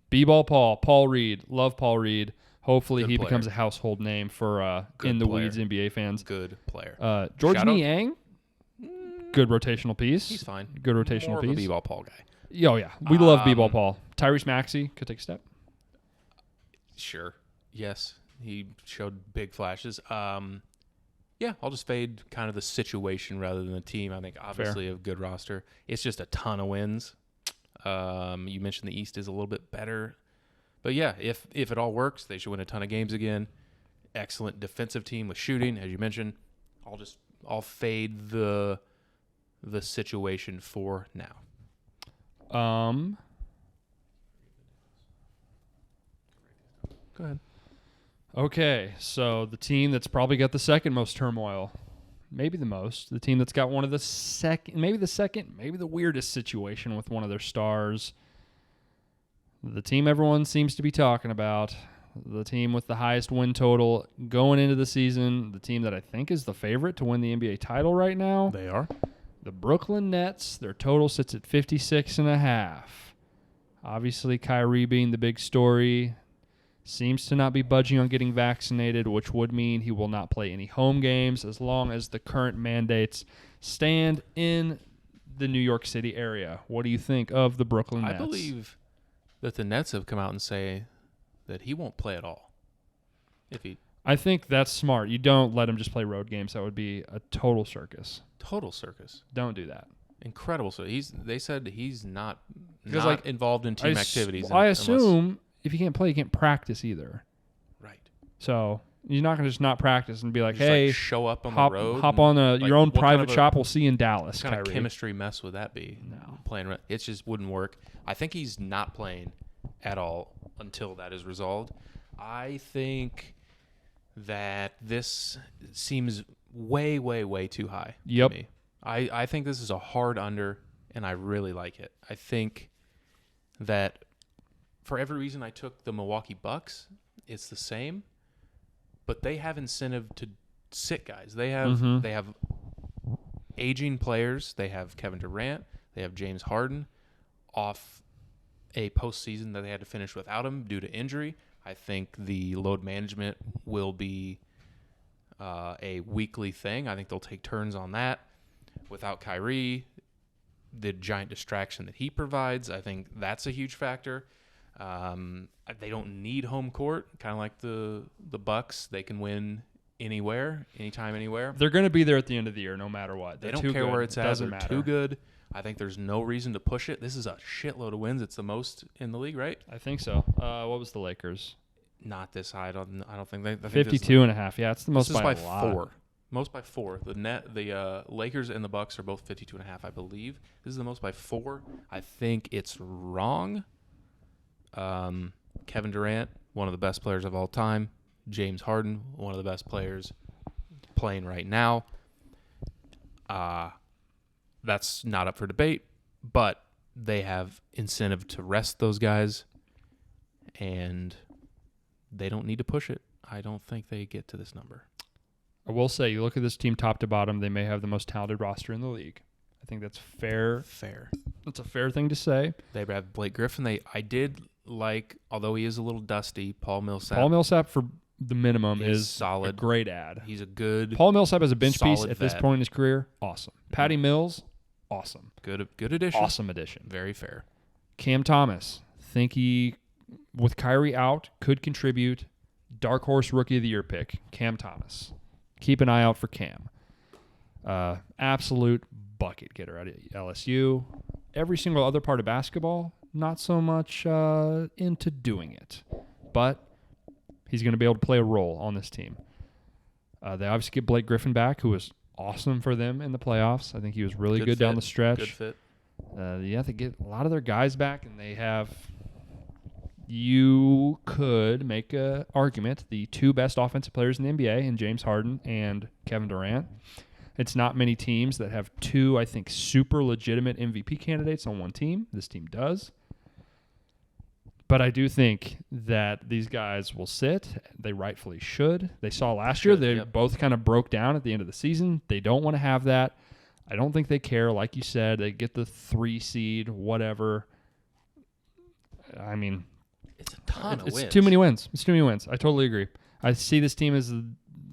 B-Ball Paul Reed. Love Paul Reed. Hopefully Good he player. becomes a household name for in the weeds NBA fans. Good player. George Niang. Good rotational piece. He's fine. Good rotational More piece. of a B-Ball Paul guy. Oh, yeah. We love B-Ball Paul. Tyrese Maxey could take a step. Sure. Yes. He showed big flashes. Yeah, I'll just fade kind of the situation rather than the team. I think obviously a good roster. It's just a ton of wins. You mentioned the East is a little bit better. But yeah, if it all works, they should win a ton of games again. Excellent defensive team with shooting, as you mentioned. I'll fade the situation for now. Go ahead. Okay, so the team that's probably got the second most turmoil, maybe the most, the team that's got one of the second, maybe the weirdest situation with one of their stars, the team everyone seems to be talking about, the team with the highest win total going into the season, the team that I think is the favorite to win the NBA title right now. They are. The Brooklyn Nets, their total sits at 56.5. Obviously, Kyrie being the big story. Seems to not be budging on getting vaccinated, which would mean he will not play any home games as long as the current mandates stand in the New York City area. What do you think of the Brooklyn Nets? I believe that the Nets have come out and say that he won't play at all. I think that's smart. You don't let him just play road games. That would be a total circus. Total circus. Don't do that. Incredible. So they said he's not like, involved in team activities. I assume if you can't play, you can't practice either. Right. So you're not going to just not practice and be like, just hey, show up on the road. Hop on your own private shop. We'll see you in Dallas. What kind Kyrie. of chemistry mess would that be? No. Playing, it just wouldn't work. I think he's not playing at all until that is resolved. I think that this seems way, way, way too high to me. I think this is a hard under, and I really like it. I think that for every reason I took the Milwaukee Bucks, it's the same, but they have incentive to sit guys. They have aging players. They have Kevin Durant. They have James Harden off a postseason that they had to finish without him due to injury. I think the load management will be a weekly thing. I think they'll take turns on that. Without Kyrie, the giant distraction that he provides, I think that's a huge factor. They don't need home court, kind of like the Bucks. They can win anywhere, anytime, anywhere. They're going to be there at the end of the year, no matter what. They don't care where it's at. They're too good. I think there's no reason to push it. This is a shitload of wins. It's the most in the league, right? I think so. What was the Lakers? Not this high. I don't think they. 52.5. Yeah, it's the most by a lot. 4. Most by 4. The Lakers and the Bucks are both 52.5, I believe. This is the most by 4. I think it's wrong. Kevin Durant, one of the best players of all time. James Harden, one of the best players playing right now. That's not up for debate, but they have incentive to rest those guys, and they don't need to push it. I don't think they get to this number. I will say, you look at this team top to bottom, they may have the most talented roster in the league. I think that's fair. That's a fair thing to say. They have Blake Griffin. I did like, although he is a little dusty, Paul Millsap. Paul Millsap for the minimum is solid. A great ad. He's a good Paul Millsap as a bench piece at vet. this point in his career, awesome. Patty Mills, awesome. Good addition. Awesome addition. Very fair. Cam Thomas, think he, with Kyrie out, could contribute. Dark horse rookie of the year pick, Cam Thomas. Keep an eye out for Cam. Absolute bucket getter at LSU. Every single other part of basketball, not so much into doing it. But he's going to be able to play a role on this team. They obviously get Blake Griffin back, who was awesome for them in the playoffs. I think he was really good down the stretch. Good fit. They get a lot of their guys back, and they have. You could make an argument the two best offensive players in the NBA in James Harden and Kevin Durant. It's not many teams that have two, I think, super legitimate MVP candidates on one team. This team does. But I do think that these guys will sit. They rightfully should. They saw last year they both kind of broke down at the end of the season. They don't want to have that. I don't think they care. Like you said, they get the 3 seed, whatever. I mean, it's a ton of wins. It's too many wins. It's too many wins. I totally agree. I see this team as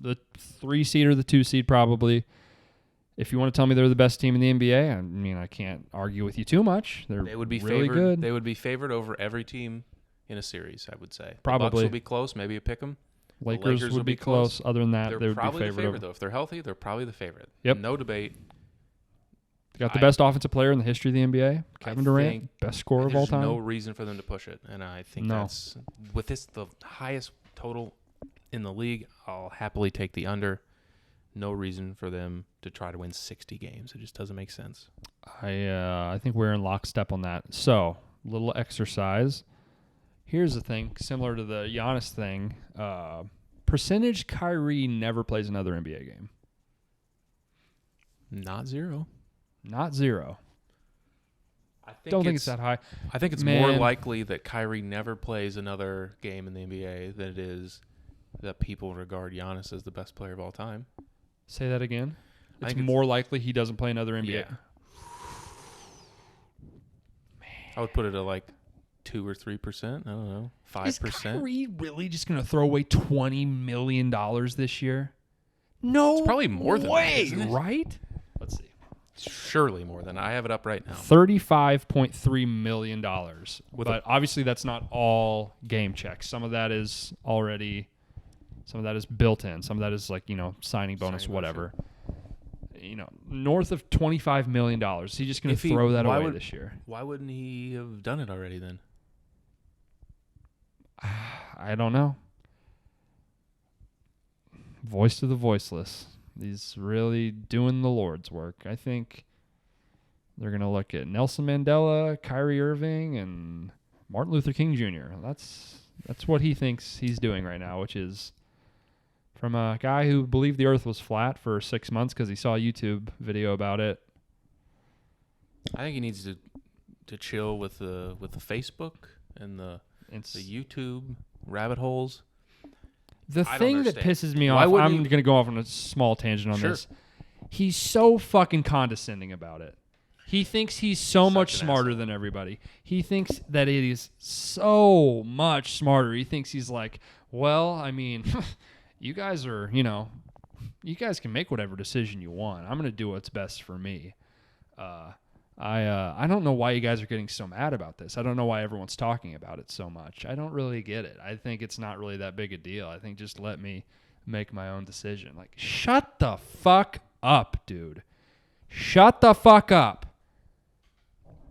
the 3 seed or the 2 seed probably. If you want to tell me they're the best team in the NBA, I mean, I can't argue with you too much. They would be really good. They would be favored over every team in a series, I would say. Probably. The Bucks will be close, maybe a pick 'em. Lakers would be close. Other than that, they would be favored. They're probably the favorite, though. If they're healthy, they're probably the favorite. Yep. No debate. They got the best offensive player in the history of the NBA, Kevin Durant, best scorer of all time. There's no reason for them to push it, and I think that's with this the highest total in the league. I'll happily take the under. No reason for them to try to win 60 games. It just doesn't make sense. I think we're in lockstep on that. So, little exercise. Here's the thing, similar to the Giannis thing. Percentage Kyrie never plays another NBA game. Not zero. Not zero. I don't think it's that high. I think it's more likely that Kyrie never plays another game in the NBA than it is that people regard Giannis as the best player of all time. Say that again. It's more likely he doesn't play another NBA. Yeah. I would put it at like 2 or 3%. I don't know. 5%. Is Kyrie really just going to throw away $20 million this year? No, it's probably more than that, isn't it? Right? Let's see. Surely more than that. I have it up right now. $35.3 million. But obviously that's not all game checks. Some of that is already... Some of that is built in. Some of that is like, signing bonus, whatever. North of $25 million. Is he just going to throw that away this year? Why wouldn't he have done it already then? I don't know. Voice to the voiceless. He's really doing the Lord's work. I think they're going to look at Nelson Mandela, Kyrie Irving, and Martin Luther King Jr. That's what he thinks he's doing right now, which is... From a guy who believed the earth was flat for 6 months because he saw a YouTube video about it. I think he needs to chill with the Facebook and the YouTube rabbit holes. The thing that pisses me off, I'm going to go off on a small tangent on this. He's so fucking condescending about it. He thinks he's so much smarter than everybody. He thinks that it is so much smarter. He thinks he's like, well, I mean... You guys are, you guys can make whatever decision you want. I'm going to do what's best for me. I don't know why you guys are getting so mad about this. I don't know why everyone's talking about it so much. I don't really get it. I think it's not really that big a deal. I think just let me make my own decision. Like, shut the fuck up, dude. Shut the fuck up.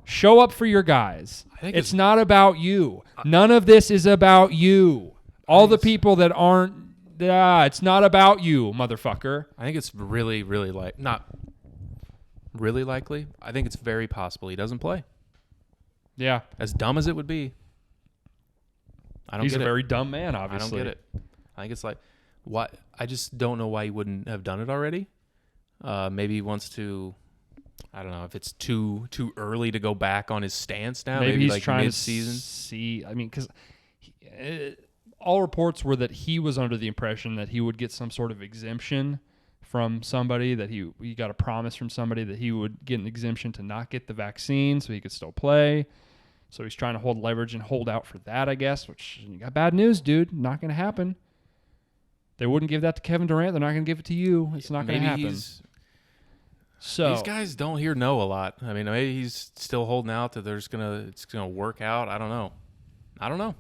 Show up for your guys. It's not about you. None of this is about you. All the people that aren't, it's not about you, motherfucker. I think it's really, really not really likely. I think it's very possible he doesn't play. Yeah. As dumb as it would be. He's a very dumb man, obviously. I don't get it. I think it's like, what? I just don't know why he wouldn't have done it already. Maybe he wants to, I don't know, if it's too early to go back on his stance now. Maybe he's like trying mid-season. To see, I mean, because... all reports were that he was under the impression that he would get some sort of exemption from somebody, that he got a promise from somebody that he would get an exemption to not get the vaccine so he could still play. So he's trying to hold leverage and hold out for that, I guess, which you got bad news, dude. Not going to happen. They wouldn't give that to Kevin Durant. They're not going to give it to you. It's not going to happen. So these guys don't hear no a lot. I mean, maybe he's still holding out that it's gonna work out. I don't know.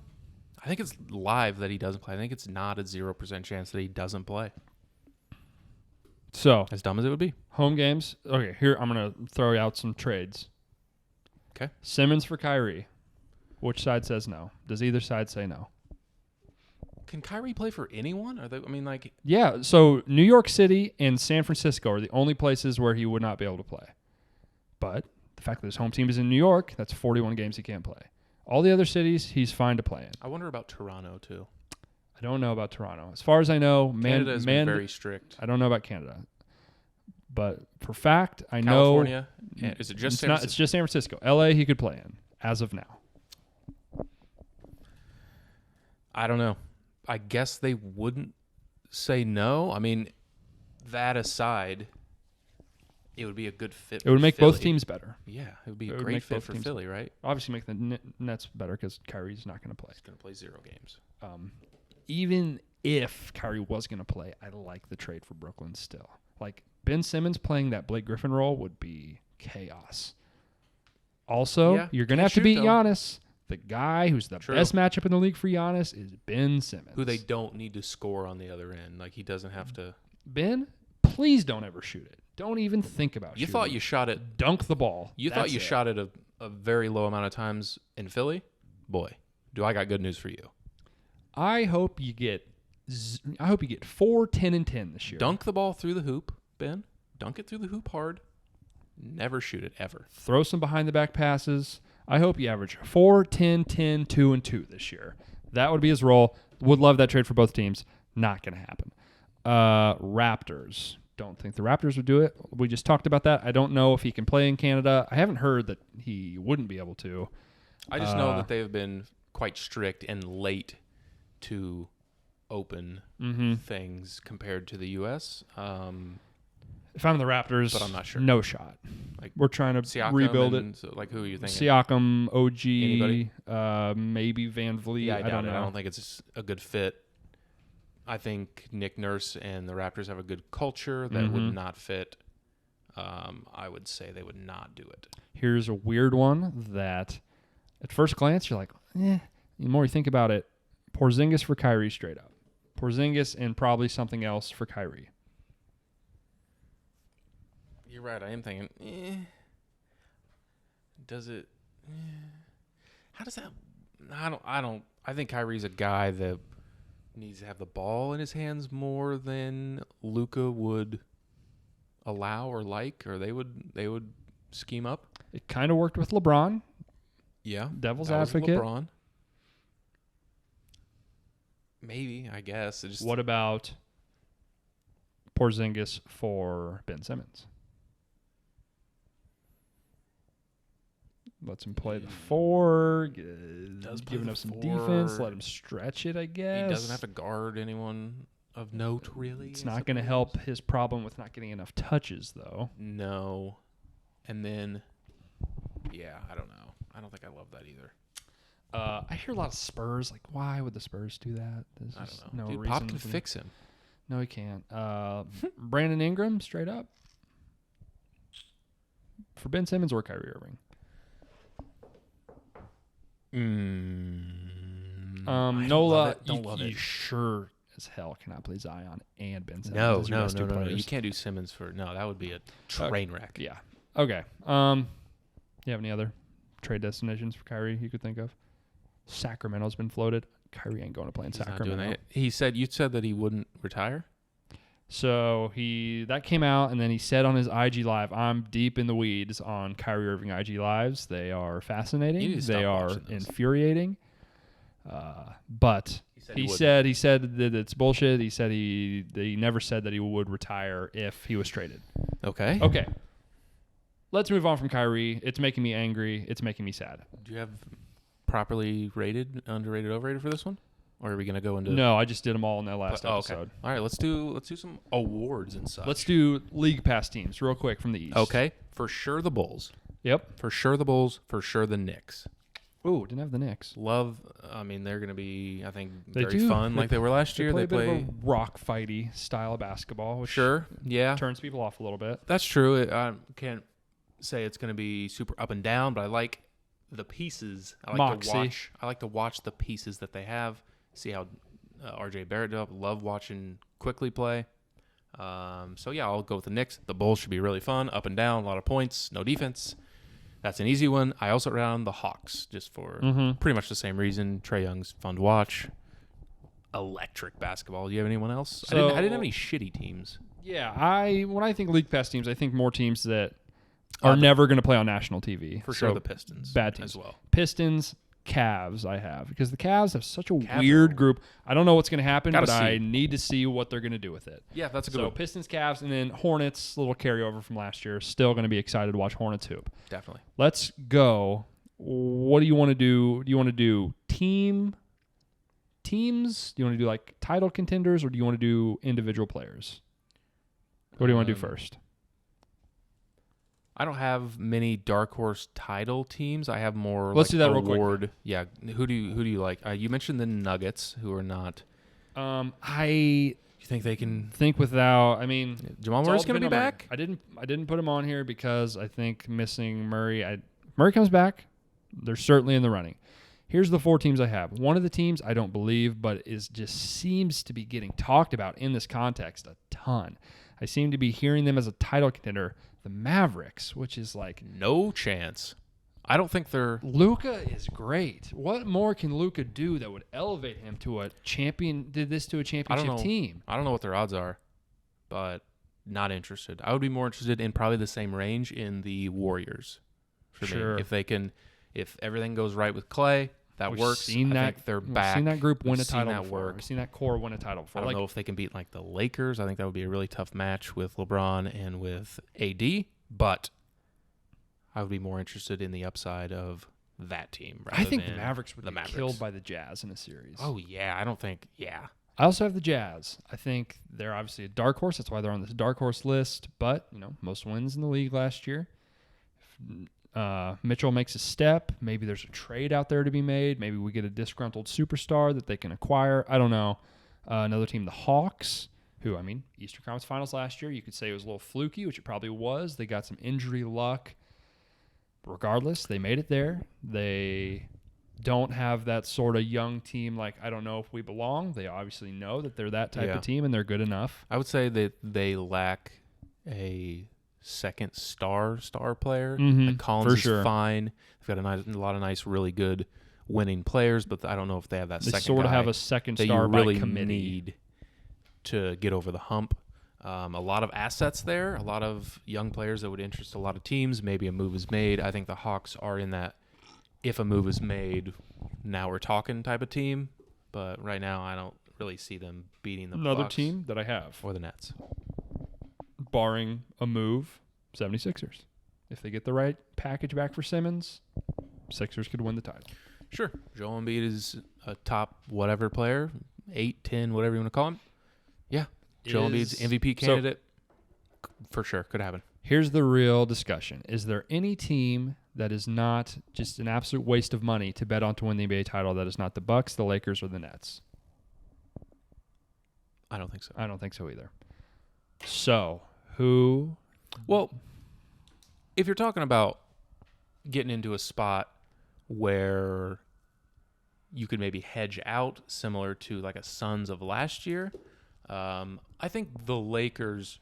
I think it's live that he doesn't play. I think it's not a 0% chance that he doesn't play. So, as dumb as it would be. Home games. Okay, here I'm going to throw out some trades. Okay. Simmons for Kyrie. Which side says no? Does either side say no? Can Kyrie play for anyone? Are they? I mean, like, Yeah, so New York City and San Francisco are the only places where he would not be able to play. But the fact that his home team is in New York, that's 41 games he can't play. All the other cities, he's fine to play in. I wonder about Toronto too. I don't know about Toronto. As far as I know, Canada has been very strict. I don't know about Canada. But for fact, I California, know. is it just it's San not? Francisco? It's just San Francisco. LA, he could play in as of now. I don't know. I guess they wouldn't say no. I mean, that aside, it would be a good fit. It would make Philly. both teams better. Yeah, it would be a It would great make fit both for teams Philly, right? Obviously, make the Nets better because Kyrie's not going to play. He's going to play 0 games. Even if Kyrie was going to play, I like the trade for Brooklyn still. Like, Ben Simmons playing that Blake Griffin role would be chaos. Also, Yeah, you're going to have to shoot, beat though. Giannis. The guy who's the True. best matchup in the league for Giannis is Ben Simmons. Who they don't need to score on the other end. Like, he doesn't have to. Ben, please don't ever shoot it. Don't even think about You shooting thought it. you shot it. Dunk the ball. You thought you shot it a very low amount of times in Philly? Boy, do I got good news for you. I hope you get 4, 10, and 10 this year. Dunk the ball through the hoop, Ben. Dunk it through the hoop hard. Never shoot it, ever. Throw some behind-the-back passes. I hope you average 4, 10, 10, 2, and 2 this year. That would be his role. Would love that trade for both teams. Not going to happen. Raptors. Don't think the Raptors would do it. We just talked about that. I don't know if he can play in Canada. I haven't heard that he wouldn't be able to. I just know that they have been quite strict and late to open things compared to the U.S. If I'm the Raptors, But I'm not sure. No shot. Like We're trying to Siakam rebuild and, it. so, like, who are you thinking? Siakam, OG, Anybody? Maybe Van Vliet. Yeah, I I don't doubt it. know. I don't think it's a good fit. I think Nick Nurse and the Raptors have a good culture that would not fit. I would say they would not do it. Here's a weird one that at first glance you're like, The more you think about it, Porzingis for Kyrie straight up. Porzingis and probably something else for Kyrie. You're right. I am thinking, does it? How does that? I think Kyrie's a guy that needs to have the ball in his hands more than Luka would allow or like, or they would scheme up. It kind of worked with LeBron. Yeah, Devil's that was advocate. LeBron. Maybe, I guess. What about Porzingis for Ben Simmons? Lets him play the 4, giving up some defense, let him stretch it, I guess. He doesn't have to guard anyone of note, really. It's not going to help his problem with not getting enough touches, though. No. And then, I don't know. I don't think I love that either. I hear a lot of Spurs. Like, why would the Spurs do that? There's I just don't know. no Dude, reason Pop can for fix him. No, he can't. Brandon Ingram, straight up. For Ben Simmons or Kyrie Irving? Nola, don't love you it. sure as hell cannot play Zion and Ben Simmons. No. as your best two You players. can't do Simmons for that would be a train wreck. Yeah. Okay. You have any other trade destinations for Kyrie you could think of? Sacramento's been floated. Kyrie ain't going to play in He's not Sacramento. doing that. You said that he wouldn't retire? So that came out, and then he said on his IG Live, I'm deep in the weeds on Kyrie Irving IG Lives. They are You fascinating. need to stop They are watching those. infuriating. But he said that it's bullshit. He said he never said that he would retire if he was traded. Okay. Okay. Let's move on from Kyrie. It's making me angry. It's making me sad. Do you have properly rated, underrated, overrated for this one? Or are we going to go into... No, I just did them all in that last Okay. episode. All right, let's do some awards and such. Let's do league pass teams real quick from the East. Okay. For sure the Bulls. Yep. For sure the Bulls. For sure the Knicks. Ooh, didn't have the Knicks. They're going to be, I think, They very do. fun like they were last year. They They play a play... bit of a rock fighty style of basketball, which Sure, yeah. turns people off a little bit. That's true. I can't say it's going to be super up and down, but I like the pieces. I like to watch the pieces that they have, see how RJ Barrett up. Love watching Quickly play. I'll go with the Knicks. The Bulls should be really fun, up and down, a lot of points, no defense. That's an easy one. I also wrote down the Hawks just for pretty much the same reason. Trae Young's fun to watch. electric basketball. Do you have anyone else? So- I didn't have any shitty teams. Yeah, when I think League Pass teams, I think more teams that are never going to play on national TV. For sure, So the Pistons. bad teams. as well. Pistons, Cavs I have, because the Cavs have such a Cavs weird are- group. I don't know what's going to happen, Gotta but I see. need to see what they're going to do with it. Yeah, that's a good So one. Pistons, Cavs, and then Hornets, little carryover from last year. Still going to be excited to watch Hornets hoop. Definitely. Let's go. What do you want to do? Do you want to do teams? Do you want to do like title contenders, or do you want to do individual players? What do you want to do first? I don't have many dark horse title teams. I have more. Let's like do that real quick. award. Yeah. Who do you like? You mentioned the Nuggets, who are not. I You think they can? think without. I mean, Jamal it's all Murray's going to be dependent on back. Murray. I didn't put him on here because I think missing Murray. Murray comes back. They're certainly in the running. Here's the 4 teams I have. One of the teams I don't believe, but just seems to be getting talked about in this context a ton. I seem to be hearing them as a title contender, the Mavericks, which is like No chance. I don't think they're. Luka is great. What more can Luka do that would elevate him to a champion? Did this to a I championship don't know. team? I don't know what their odds are, but not interested. I would be more interested in probably the same range in the Warriors. For Sure. me. If everything goes right with Clay, that We've works. seen I that. think they're We've back. seen that group win We've a seen title that before. work. We've seen that core win a title before. I don't know if they can beat like the Lakers. I think that would be a really tough match with LeBron and with AD, but I would be more interested in the upside of that team. I think the rather than Mavericks would the get Mavericks. killed by the Jazz in a series. Oh yeah, I don't think. Yeah, I also have the Jazz. I think they're obviously a dark horse. That's why they're on this dark horse list. But, most wins in the league last year. If Mitchell makes a step, maybe there's a trade out there to be made. Maybe we get a disgruntled superstar that they can acquire. I don't know. Another team, the Hawks, who, Eastern Conference Finals last year, you could say it was a little fluky, which it probably was. They got some injury luck. Regardless, they made it there. They don't have that sort of young team like, I don't know if we belong. They obviously know that they're that type Yeah. of team, and they're good enough. I would say that they lack a second star player. Mhm, Like Collins for is sure. fine. They've got a lot of nice, really good winning players, but I don't know if they have that They second sort of guy have a second that star you really by committee. need to get over the hump. A lot of assets there, a lot of young players that would interest a lot of teams. Maybe a move is made. I think the Hawks are in that if a move is made, now we're talking type of team. But right now, I don't really see them beating the Another Bucks team that I have, or the Nets. barring a move, 76ers. If they get the right package back for Simmons, Sixers could win the title. Sure. Joel Embiid is a top whatever player, 8, 10, whatever you want to call him. Yeah. Joel Embiid's MVP candidate. For sure. Could happen. Here's the real discussion. Is there any team that is not just an absolute waste of money to bet on to win the NBA title that is not the Bucks, the Lakers, or the Nets? I don't think so. I don't think so either. So, who? Well, if you're talking about getting into a spot where you could maybe hedge out, similar to like a Suns of last year, I think the Lakers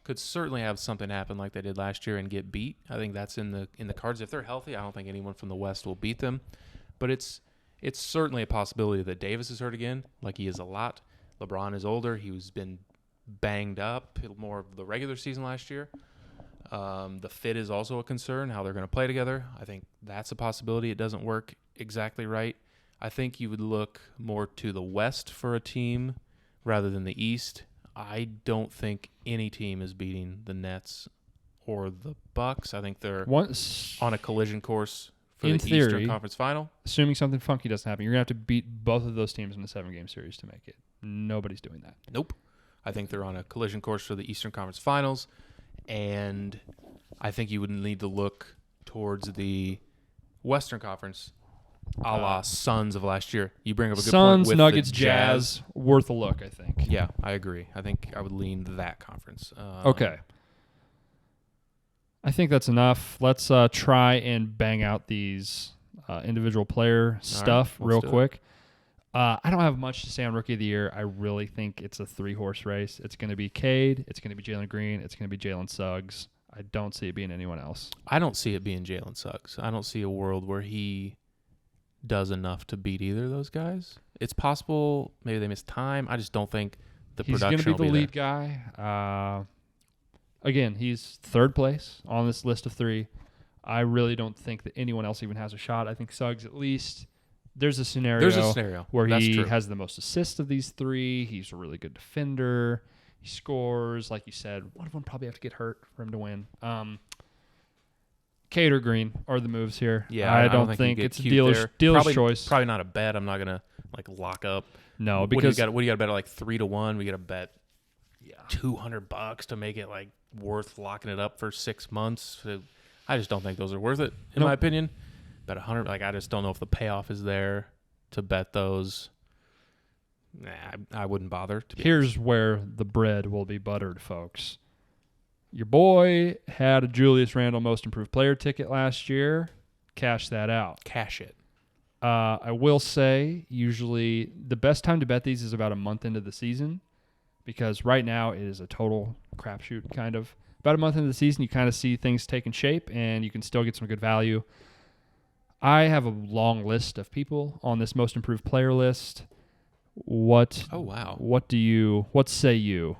could certainly have something happen like they did last year and get beat. I think that's in the cards. If they're healthy, I don't think anyone from the West will beat them. But it's certainly a possibility that Davis is hurt again, like he is a lot. LeBron is older. He's been banged up more of the regular season last year. The fit is also a concern, how they're going to play together. I think that's a possibility. It doesn't work exactly right. I think you would look more to the West for a team rather than the East. I don't think any team is beating the Nets or the Bucks. I think they're on a collision course for In the theory, Eastern Conference Final. Assuming something funky doesn't happen, you're going to have to beat both of those teams in a 7-game series to make it. Nobody's doing that. Nope. I think they're on a collision course for the Eastern Conference Finals, and I think you would need to look towards the Western Conference, a la Suns of last year. You bring up a good point Suns, with Nuggets, the Jazz, worth a look, I think. Yeah, I agree. I think I would lean that conference. Okay. I think that's enough. Let's try and bang out these individual player stuff let's real do it. quick. I don't have much to say on Rookie of the Year. I really think it's a 3-horse race. It's going to be Cade. It's going to be Jalen Green. It's going to be Jalen Suggs. I don't see it being anyone else. I don't see it being Jalen Suggs. I don't see a world where he does enough to beat either of those guys. It's possible maybe they miss time. I just don't think the He's production going to be the will lead guy. Again, he's third place on this list of 3. I really don't think that anyone else even has a shot. I think Suggs at least. There's a scenario where he has the most assists of these 3. He's a really good defender. He scores. Like you said, one of them probably have to get hurt for him to win. Cade or Green are the moves here. Yeah, I don't think it's a dealer's choice. Probably not a bet. I'm not going to lock up. No, because what do you got to bet at 3-1? We got to bet $200 to make it worth locking it up for 6 months. I just don't think those are worth it, in my opinion. Bet 100. I just don't know if the payoff is there to bet those. Nah, I wouldn't bother. Here's where the bread will be buttered, folks. Your boy had a Julius Randle Most Improved Player ticket last year. Cash that out. Cash it. I will say, usually the best time to bet these is about a month into the season, because right now it is a total crapshoot, kind of. About a month into the season, you kind of see things taking shape, and you can still get some good value. I have a long list of people on this Most Improved Player list. What? Oh, wow. What say you?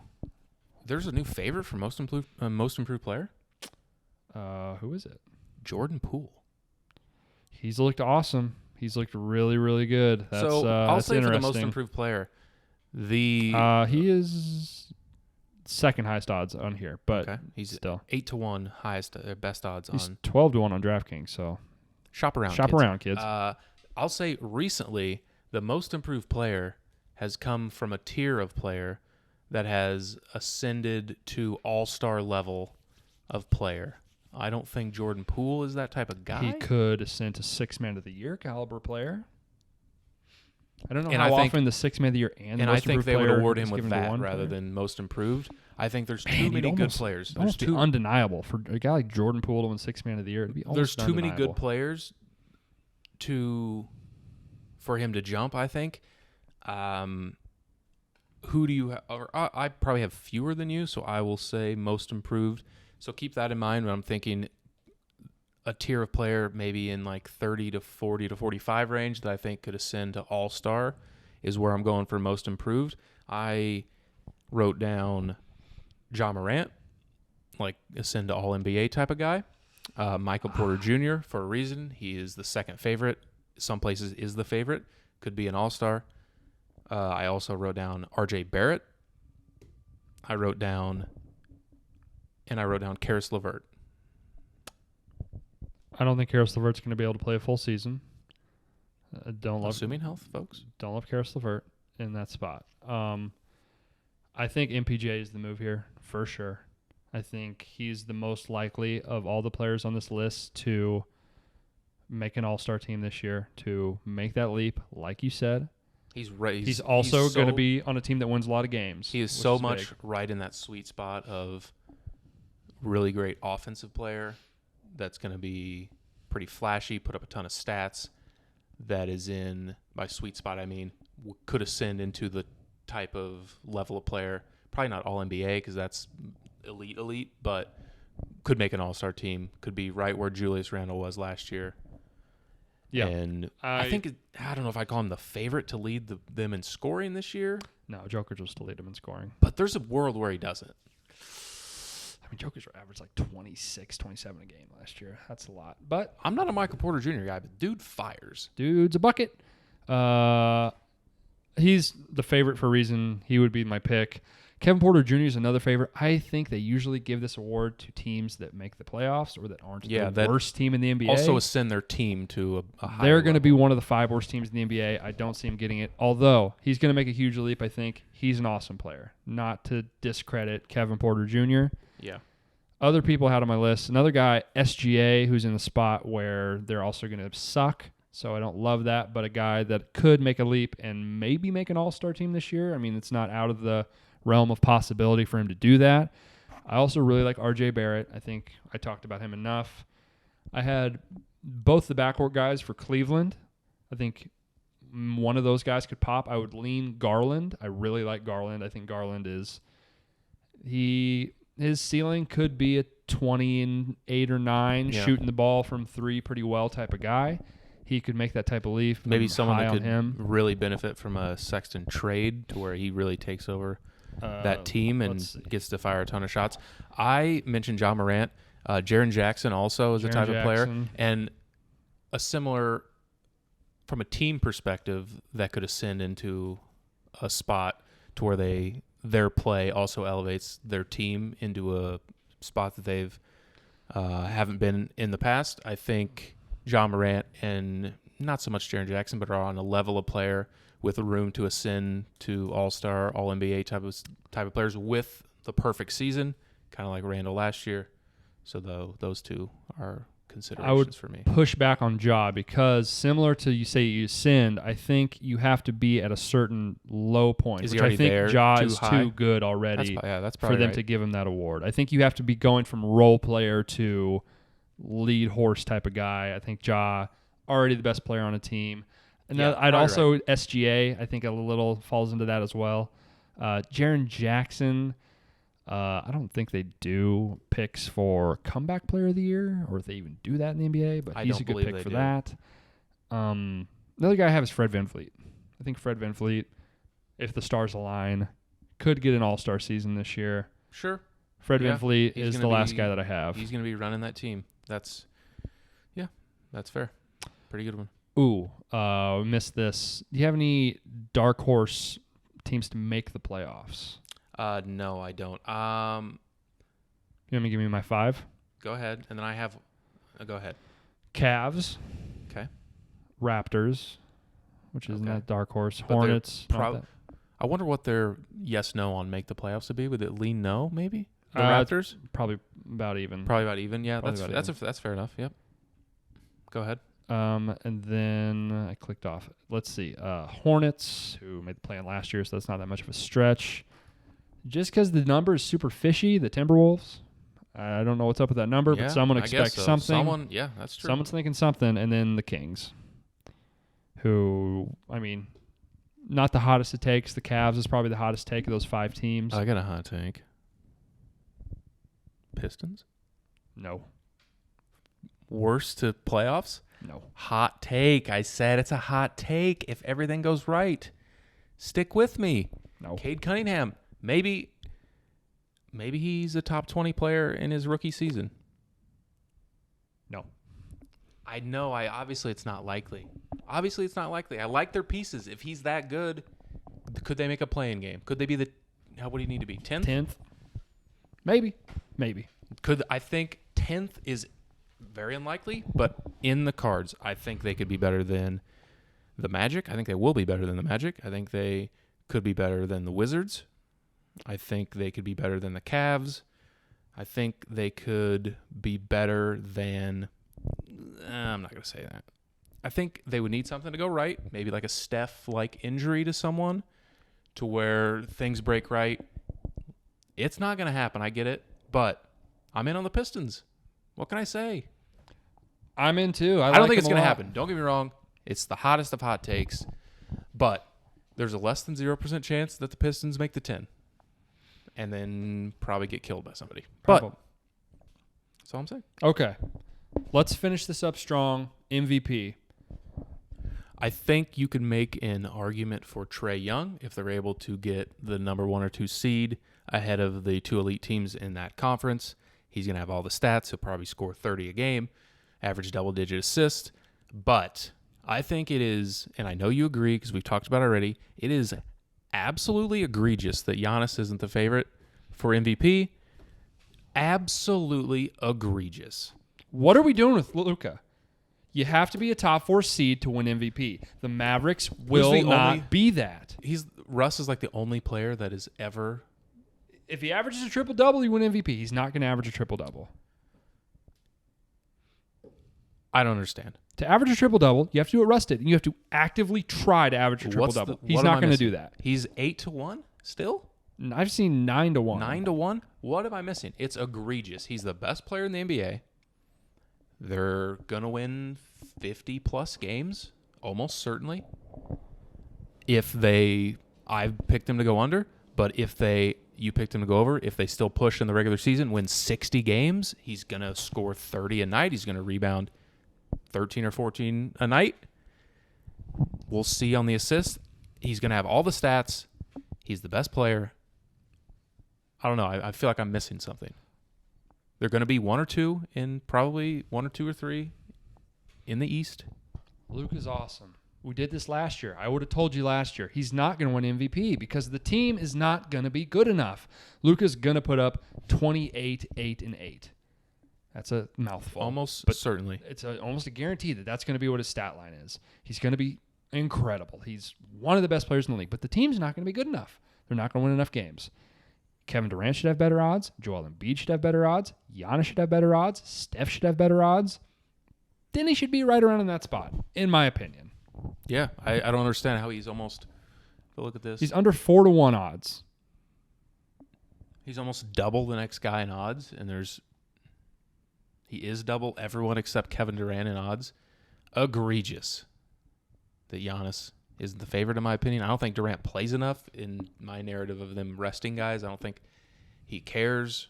There's a new favorite for Most Improved Player? Who is it? Jordan Poole. He's looked awesome. He's looked really, really good. I'll that's say for the Most interesting. Improved Player, he is second highest odds on here, but he's still 8-1 highest, best odds he's on 12-1 on DraftKings. So shop around, kids. I'll say recently the Most Improved Player has come from a tier of player that has ascended to all-star level of player. I don't think Jordan Poole is that type of guy. He could ascend to 6th Man of the Year caliber player. I don't know often the 6th Man of the Year and I think they would award him with that rather player than Most Improved. I think there's too many good players. It's almost undeniable for a guy like Jordan Poole to win 6th Man of the Year. It'd be there's too undeniable. many good players for him to jump, I think. Who do you have? I probably have fewer than you, so I will say Most Improved. So keep that in mind when I'm thinking a tier of player maybe in 30 to 40 to 45 range that I think could ascend to all-star is where I'm going for Most Improved. I wrote down Ja Morant, ascend to all-NBA type of guy. Michael Porter Jr. for a reason. He is the second favorite. Some places is the favorite. Could be an all-star. I also wrote down RJ Barrett. I wrote down Karis LeVert. I don't think Karis LeVert's going to be able to play a full season. Assuming health, folks. Don't love Karis LeVert in that spot. I think MPJ is the move here for sure. I think he's the most likely of all the players on this list to make an all-star team this year, to make that leap, like you said. He's also going to be on a team that wins a lot of games. He is so much right in that sweet spot of really great offensive player that's going to be pretty flashy, put up a ton of stats. That is in, by sweet spot, I mean, could ascend into the type of level of player. Probably not all NBA because that's elite, but could make an all-star team. Could be right where Julius Randle was last year. Yeah, and I think I don't know if I call him the favorite to lead them in scoring this year. No, Joker's just to lead him in scoring. But there's a world where he doesn't. I mean, Joker's averaged 26, 27 a game last year. That's a lot. But I'm not a Michael Porter Jr. guy, but dude fires. Dude's a bucket. He's the favorite for a reason. He would be my pick. Kevin Porter Jr. is another favorite. I think they usually give this award to teams that make the playoffs or that aren't the worst team in the NBA. Also ascend their team to a higher They're going to level. be one of the 5 worst teams in the NBA. I don't see him getting it. Although he's going to make a huge leap, I think. He's an awesome player. Not to discredit Kevin Porter Jr. Yeah. Other people had on my list. Another guy, SGA, who's in the spot where they're also going to suck. So I don't love that. But a guy that could make a leap and maybe make an all-star team this year. I mean, it's not out of the realm of possibility for him to do that. I also really like RJ Barrett. I think I talked about him enough. I had both the backcourt guys for Cleveland. I think one of those guys could pop. I would lean Garland. I really like Garland. I think Garland is his ceiling could be a 28 or 9 shooting the ball from 3 pretty well type of guy. he could make that type of leap. Maybe I'm someone high that on could him. really benefit from a Sexton trade to where he really takes over that team and gets to fire a ton of shots. I mentioned John Morant. Jaren Jackson also is a type of player. And a similar, from a team perspective, that could ascend into a spot to where their play also elevates their team into a spot that they've haven't been in the past. I think John Morant and not so much Jaren Jackson, but are on a level of player with a room to ascend to All-Star, All-NBA type of players with the perfect season, kind of like Randall last year. So those two are considerations for me. Push back on Ja because similar to you say you ascend, I think you have to be at a certain low point. Is he which already I think there? Ja Too is high? too good already That's for probably them right. to give him that award. I think you have to be going from role player to lead horse type of guy. I think Ja already the best player on a team. And I'd also SGA, I think a little falls into that as well. Jaren Jackson, I don't think they do picks for comeback player of the year or if they even do that in the NBA, but he's a good pick for that. Another guy I have is Fred VanVleet. I think Fred VanVleet, if the stars align, could get an all-star season this year. Sure. Fred VanVleet is the last guy that I have. He's going to be running that team. That's fair. Pretty good one. Ooh, we missed this. Do you have any dark horse teams to make the playoffs? No, I don't. You want me to give me my 5? Go ahead, and then I have. Go ahead. Cavs. Okay. Raptors, which is not dark horse. But Hornets. I wonder what their yes/no on make the playoffs would be. Would it lean no? Maybe the Raptors. Probably about even. Probably about even. Yeah, that's fair enough. Yep. Go ahead. And then I clicked off. Let's see. Hornets, who made the play-in last year, so that's not that much of a stretch. Just because the number is super fishy, the Timberwolves. I don't know what's up with that number, but someone expects something. Yeah, that's true. Someone's thinking something. And then the Kings, who, I mean, not the hottest it takes. The Cavs is probably the hottest take of those 5 teams. I got a hot take. Pistons? No. Worst to playoffs? No. Hot take. I said it's a hot take if everything goes right. Stick with me. No. Cade Cunningham. Maybe he's a top 20 player in his rookie season. No. I know. Obviously it's not likely. I like their pieces. If he's that good, could they make a play-in game? Could they be what do you need to be? 10th? 10th? Maybe. I think 10th is very unlikely, but in the cards, I think they could be better than the Magic. I think they will be better than the Magic. I think they could be better than the Wizards. I think they could be better than the Cavs. I think they could be better than... I'm not going to say that. I think they would need something to go right, maybe like a Steph-like injury to someone to where things break right. It's not going to happen, I get it, but I'm in on the Pistons. What can I say? I'm in too. I don't think it's going to happen. Don't get me wrong. It's the hottest of hot takes, but there's a less than 0% chance that the Pistons make the 10 and then probably get killed by somebody. But that's all I'm saying. Okay. Let's finish this up strong. MVP. I think you could make an argument for Trae Young if they're able to get the number 1 or 2 seed ahead of the 2 elite teams in that conference. He's going to have all the stats. He'll probably score 30 a game, average double-digit assist. But I think it is, and I know you agree because we've talked about it already, it is absolutely egregious that Giannis isn't the favorite for MVP. Absolutely egregious. What are we doing with Luka? You have to be a top 4 seed to win MVP. The Mavericks will not be that. Russ is like the only player that is ever... If he averages a triple-double, you win MVP. He's not going to average a triple-double. I don't understand. To average a triple-double, you have to do it rested, and you have to actively try to average a triple-double. He's not going to do that. He's 8-1 still? I've seen 9-1. 9-1? What am I missing? It's egregious. He's the best player in the NBA. They're going to win 50-plus games, almost certainly. I've picked them to go under, but you picked him to go over. If they still push in the regular season, win 60 games, he's going to score 30 a night. He's going to rebound 13 or 14 a night. We'll see on the assists. He's going to have all the stats. He's the best player. I don't know. I feel like I'm missing something. They're going to be probably one or two or three in the East. Luke is awesome. We did this last year. I would have told you last year. He's not going to win MVP because the team is not going to be good enough. Luka's going to put up 28, 8, and 8. That's a mouthful. Almost, but certainly. It's almost a guarantee that that's going to be what his stat line is. He's going to be incredible. He's one of the best players in the league, but the team's not going to be good enough. They're not going to win enough games. Kevin Durant should have better odds. Joel Embiid should have better odds. Giannis should have better odds. Steph should have better odds. Then he should be right around in that spot, in my opinion. Yeah, I don't understand how he's almost. Look at this. He's under 4-1 odds. He's almost double the next guy in odds, and he is double everyone except Kevin Durant in odds. Egregious that Giannis isn't the favorite, in my opinion. I don't think Durant plays enough in my narrative of them resting guys. I don't think he cares.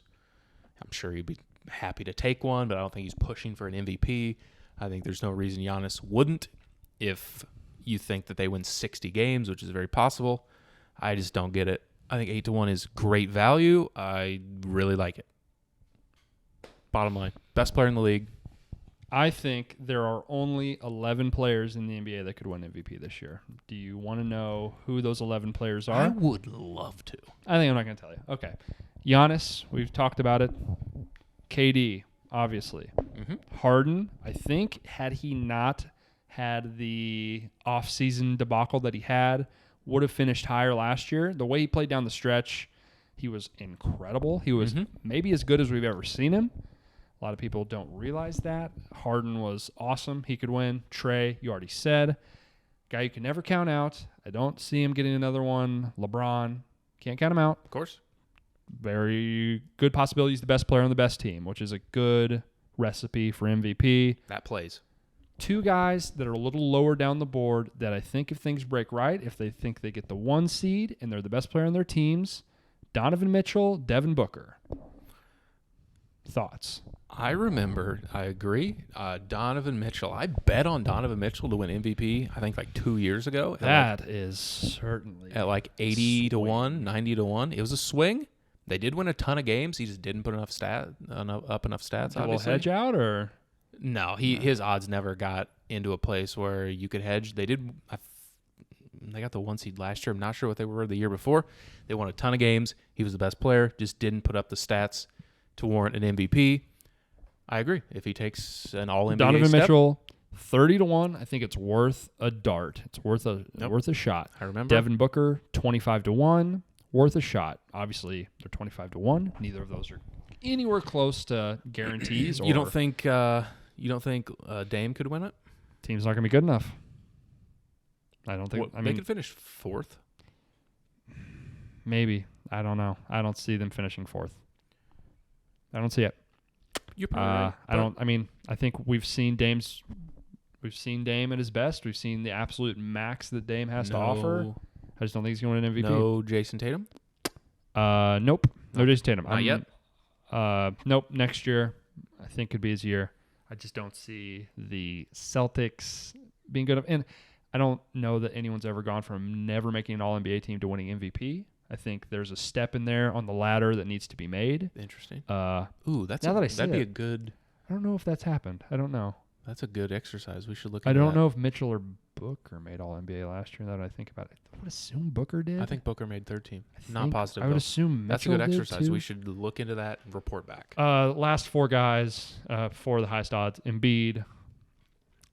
I'm sure he'd be happy to take one, but I don't think he's pushing for an MVP. I think there's no reason Giannis wouldn't if you think that they win 60 games, which is very possible. I just don't get it. I think 8-1 is great value. I really like it. Bottom line, best player in the league. I think there are only 11 players in the NBA that could win MVP this year. Do you want to know who those 11 players are? I would love to. I think I'm not going to tell you. Okay. Giannis, we've talked about it. KD, obviously. Mm-hmm. Harden, I think, had he not had the offseason debacle that he had, would have finished higher last year. The way he played down the stretch, he was incredible. He was maybe as good as we've ever seen him. A lot of people don't realize that. Harden was awesome. He could win. Trey, you already said. Guy you can never count out. I don't see him getting another one. LeBron, can't count him out. Of course. Very good possibility he's the best player on the best team, which is a good recipe for MVP. That plays. Two guys that are a little lower down the board that I think if things break right, if they think they get the 1 seed and they're the best player on their teams, Donovan Mitchell, Devin Booker. Thoughts? I agree. Donovan Mitchell. I bet on Donovan Mitchell to win MVP, I think like 2 years ago. That is certainly at like 80-1, 90-1. It was a swing. They did win a ton of games. He just didn't put enough stats. A little hedge out, or no? His odds never got into a place where you could hedge. They did. They got the 1 seed last year. I'm not sure what they were the year before. They won a ton of games. He was the best player. Just didn't put up the stats to warrant an MVP. I agree. If he takes an All-NBA Donovan step, Mitchell, 30-1. I think it's worth a dart. It's worth a shot. I remember. Devin Booker, 25-1. Worth a shot. Obviously, they're 25-1. Neither of those are anywhere close to guarantees. You don't think Dame could win it? Team's not going to be good enough. I don't think. They could finish 4th. Maybe. I don't know. I don't see them finishing 4th. I don't see it. You're probably right, I think we've seen Dame at his best. We've seen the absolute max that Dame has to offer. I just don't think he's going to win an MVP. No Jason Tatum? Nope. No Jason Tatum. Not yet? Nope. Next year, I think could be his year. I just don't see the Celtics being good. And I don't know that anyone's ever gone from never making an All-NBA team to winning MVP. I think there's a step in there on the ladder that needs to be made. Interesting. That'd be a good. I don't know if that's happened. I don't know. That's a good exercise. We should look. I don't know if Mitchell or Booker made All NBA last year. Now that I think about it, I would assume Booker did. I think Booker made 3rd team. Not positive. I would assume Mitchell that's a good did exercise. too. We should look into that and report back. Last 4 guys for the highest odds. Embiid,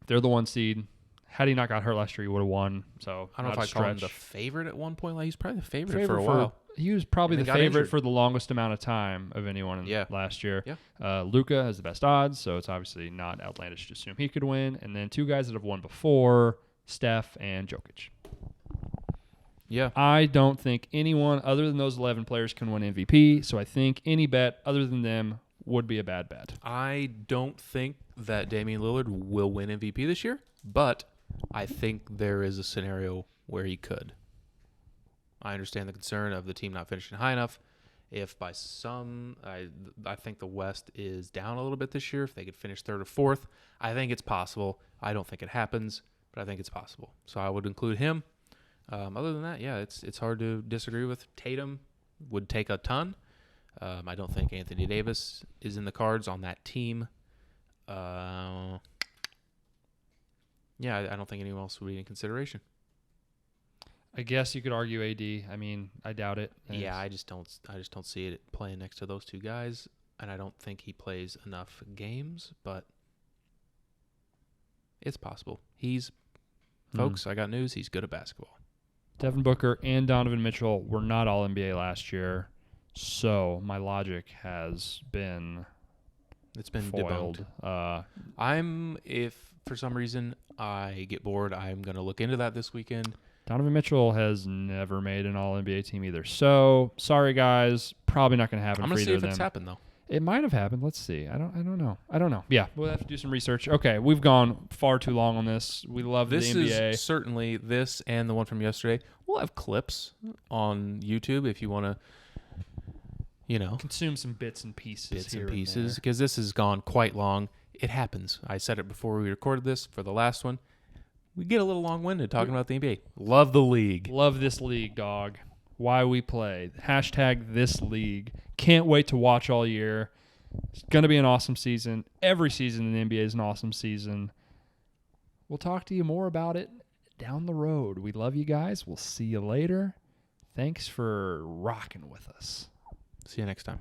they're the 1 seed. Had he not got hurt last year, he would have won. So I don't know if I call him the favorite at one point. Like he's probably the favorite for a while. He was probably the favorite injured for the longest amount of time of anyone last year. Yeah. Luka has the best odds, so it's obviously not outlandish to assume he could win. And then 2 guys that have won before, Steph and Jokic. Yeah. I don't think anyone other than those 11 players can win MVP, so I think any bet other than them would be a bad bet. I don't think that Damian Lillard will win MVP this year, but I think there is a scenario where he could. I understand the concern of the team not finishing high enough, If by some, I think the West is down a little bit this year. If they could finish third or fourth, I think it's possible. I don't think it happens, but I think it's possible. So I would include him. Other than that, yeah, it's hard to disagree with. Tatum would take a ton. I don't think Anthony Davis is in the cards on that team. Yeah, I don't think anyone else would be in consideration. I guess you could argue AD. I mean, I doubt it. Yeah, I just don't see it playing next to those two guys, and I don't think he plays enough games, but it's possible. Folks, I got news, he's good at basketball. Devin Booker and Donovan Mitchell were not all NBA last year, so my logic has been foiled. If for some reason I get bored, I'm going to look into that this weekend. Donovan Mitchell has never made an All-NBA team either. So, sorry guys, probably not going to happen for either of them. I'm going to see if it's happened though. It might have happened. Let's see. I don't know. Yeah, we'll have to do some research. Okay, we've gone far too long on this. We love this the NBA. This is certainly this and the one from yesterday. We'll have clips on YouTube if you want to, consume some bits and pieces. Because this has gone quite long. It happens. I said it before we recorded this for the last one. We get a little long-winded talking about the NBA. Love the league. Love this league, dog. Why we play. Hashtag this league. Can't wait to watch all year. It's going to be an awesome season. Every season in the NBA is an awesome season. We'll talk to you more about it down the road. We love you guys. We'll see you later. Thanks for rocking with us. See you next time.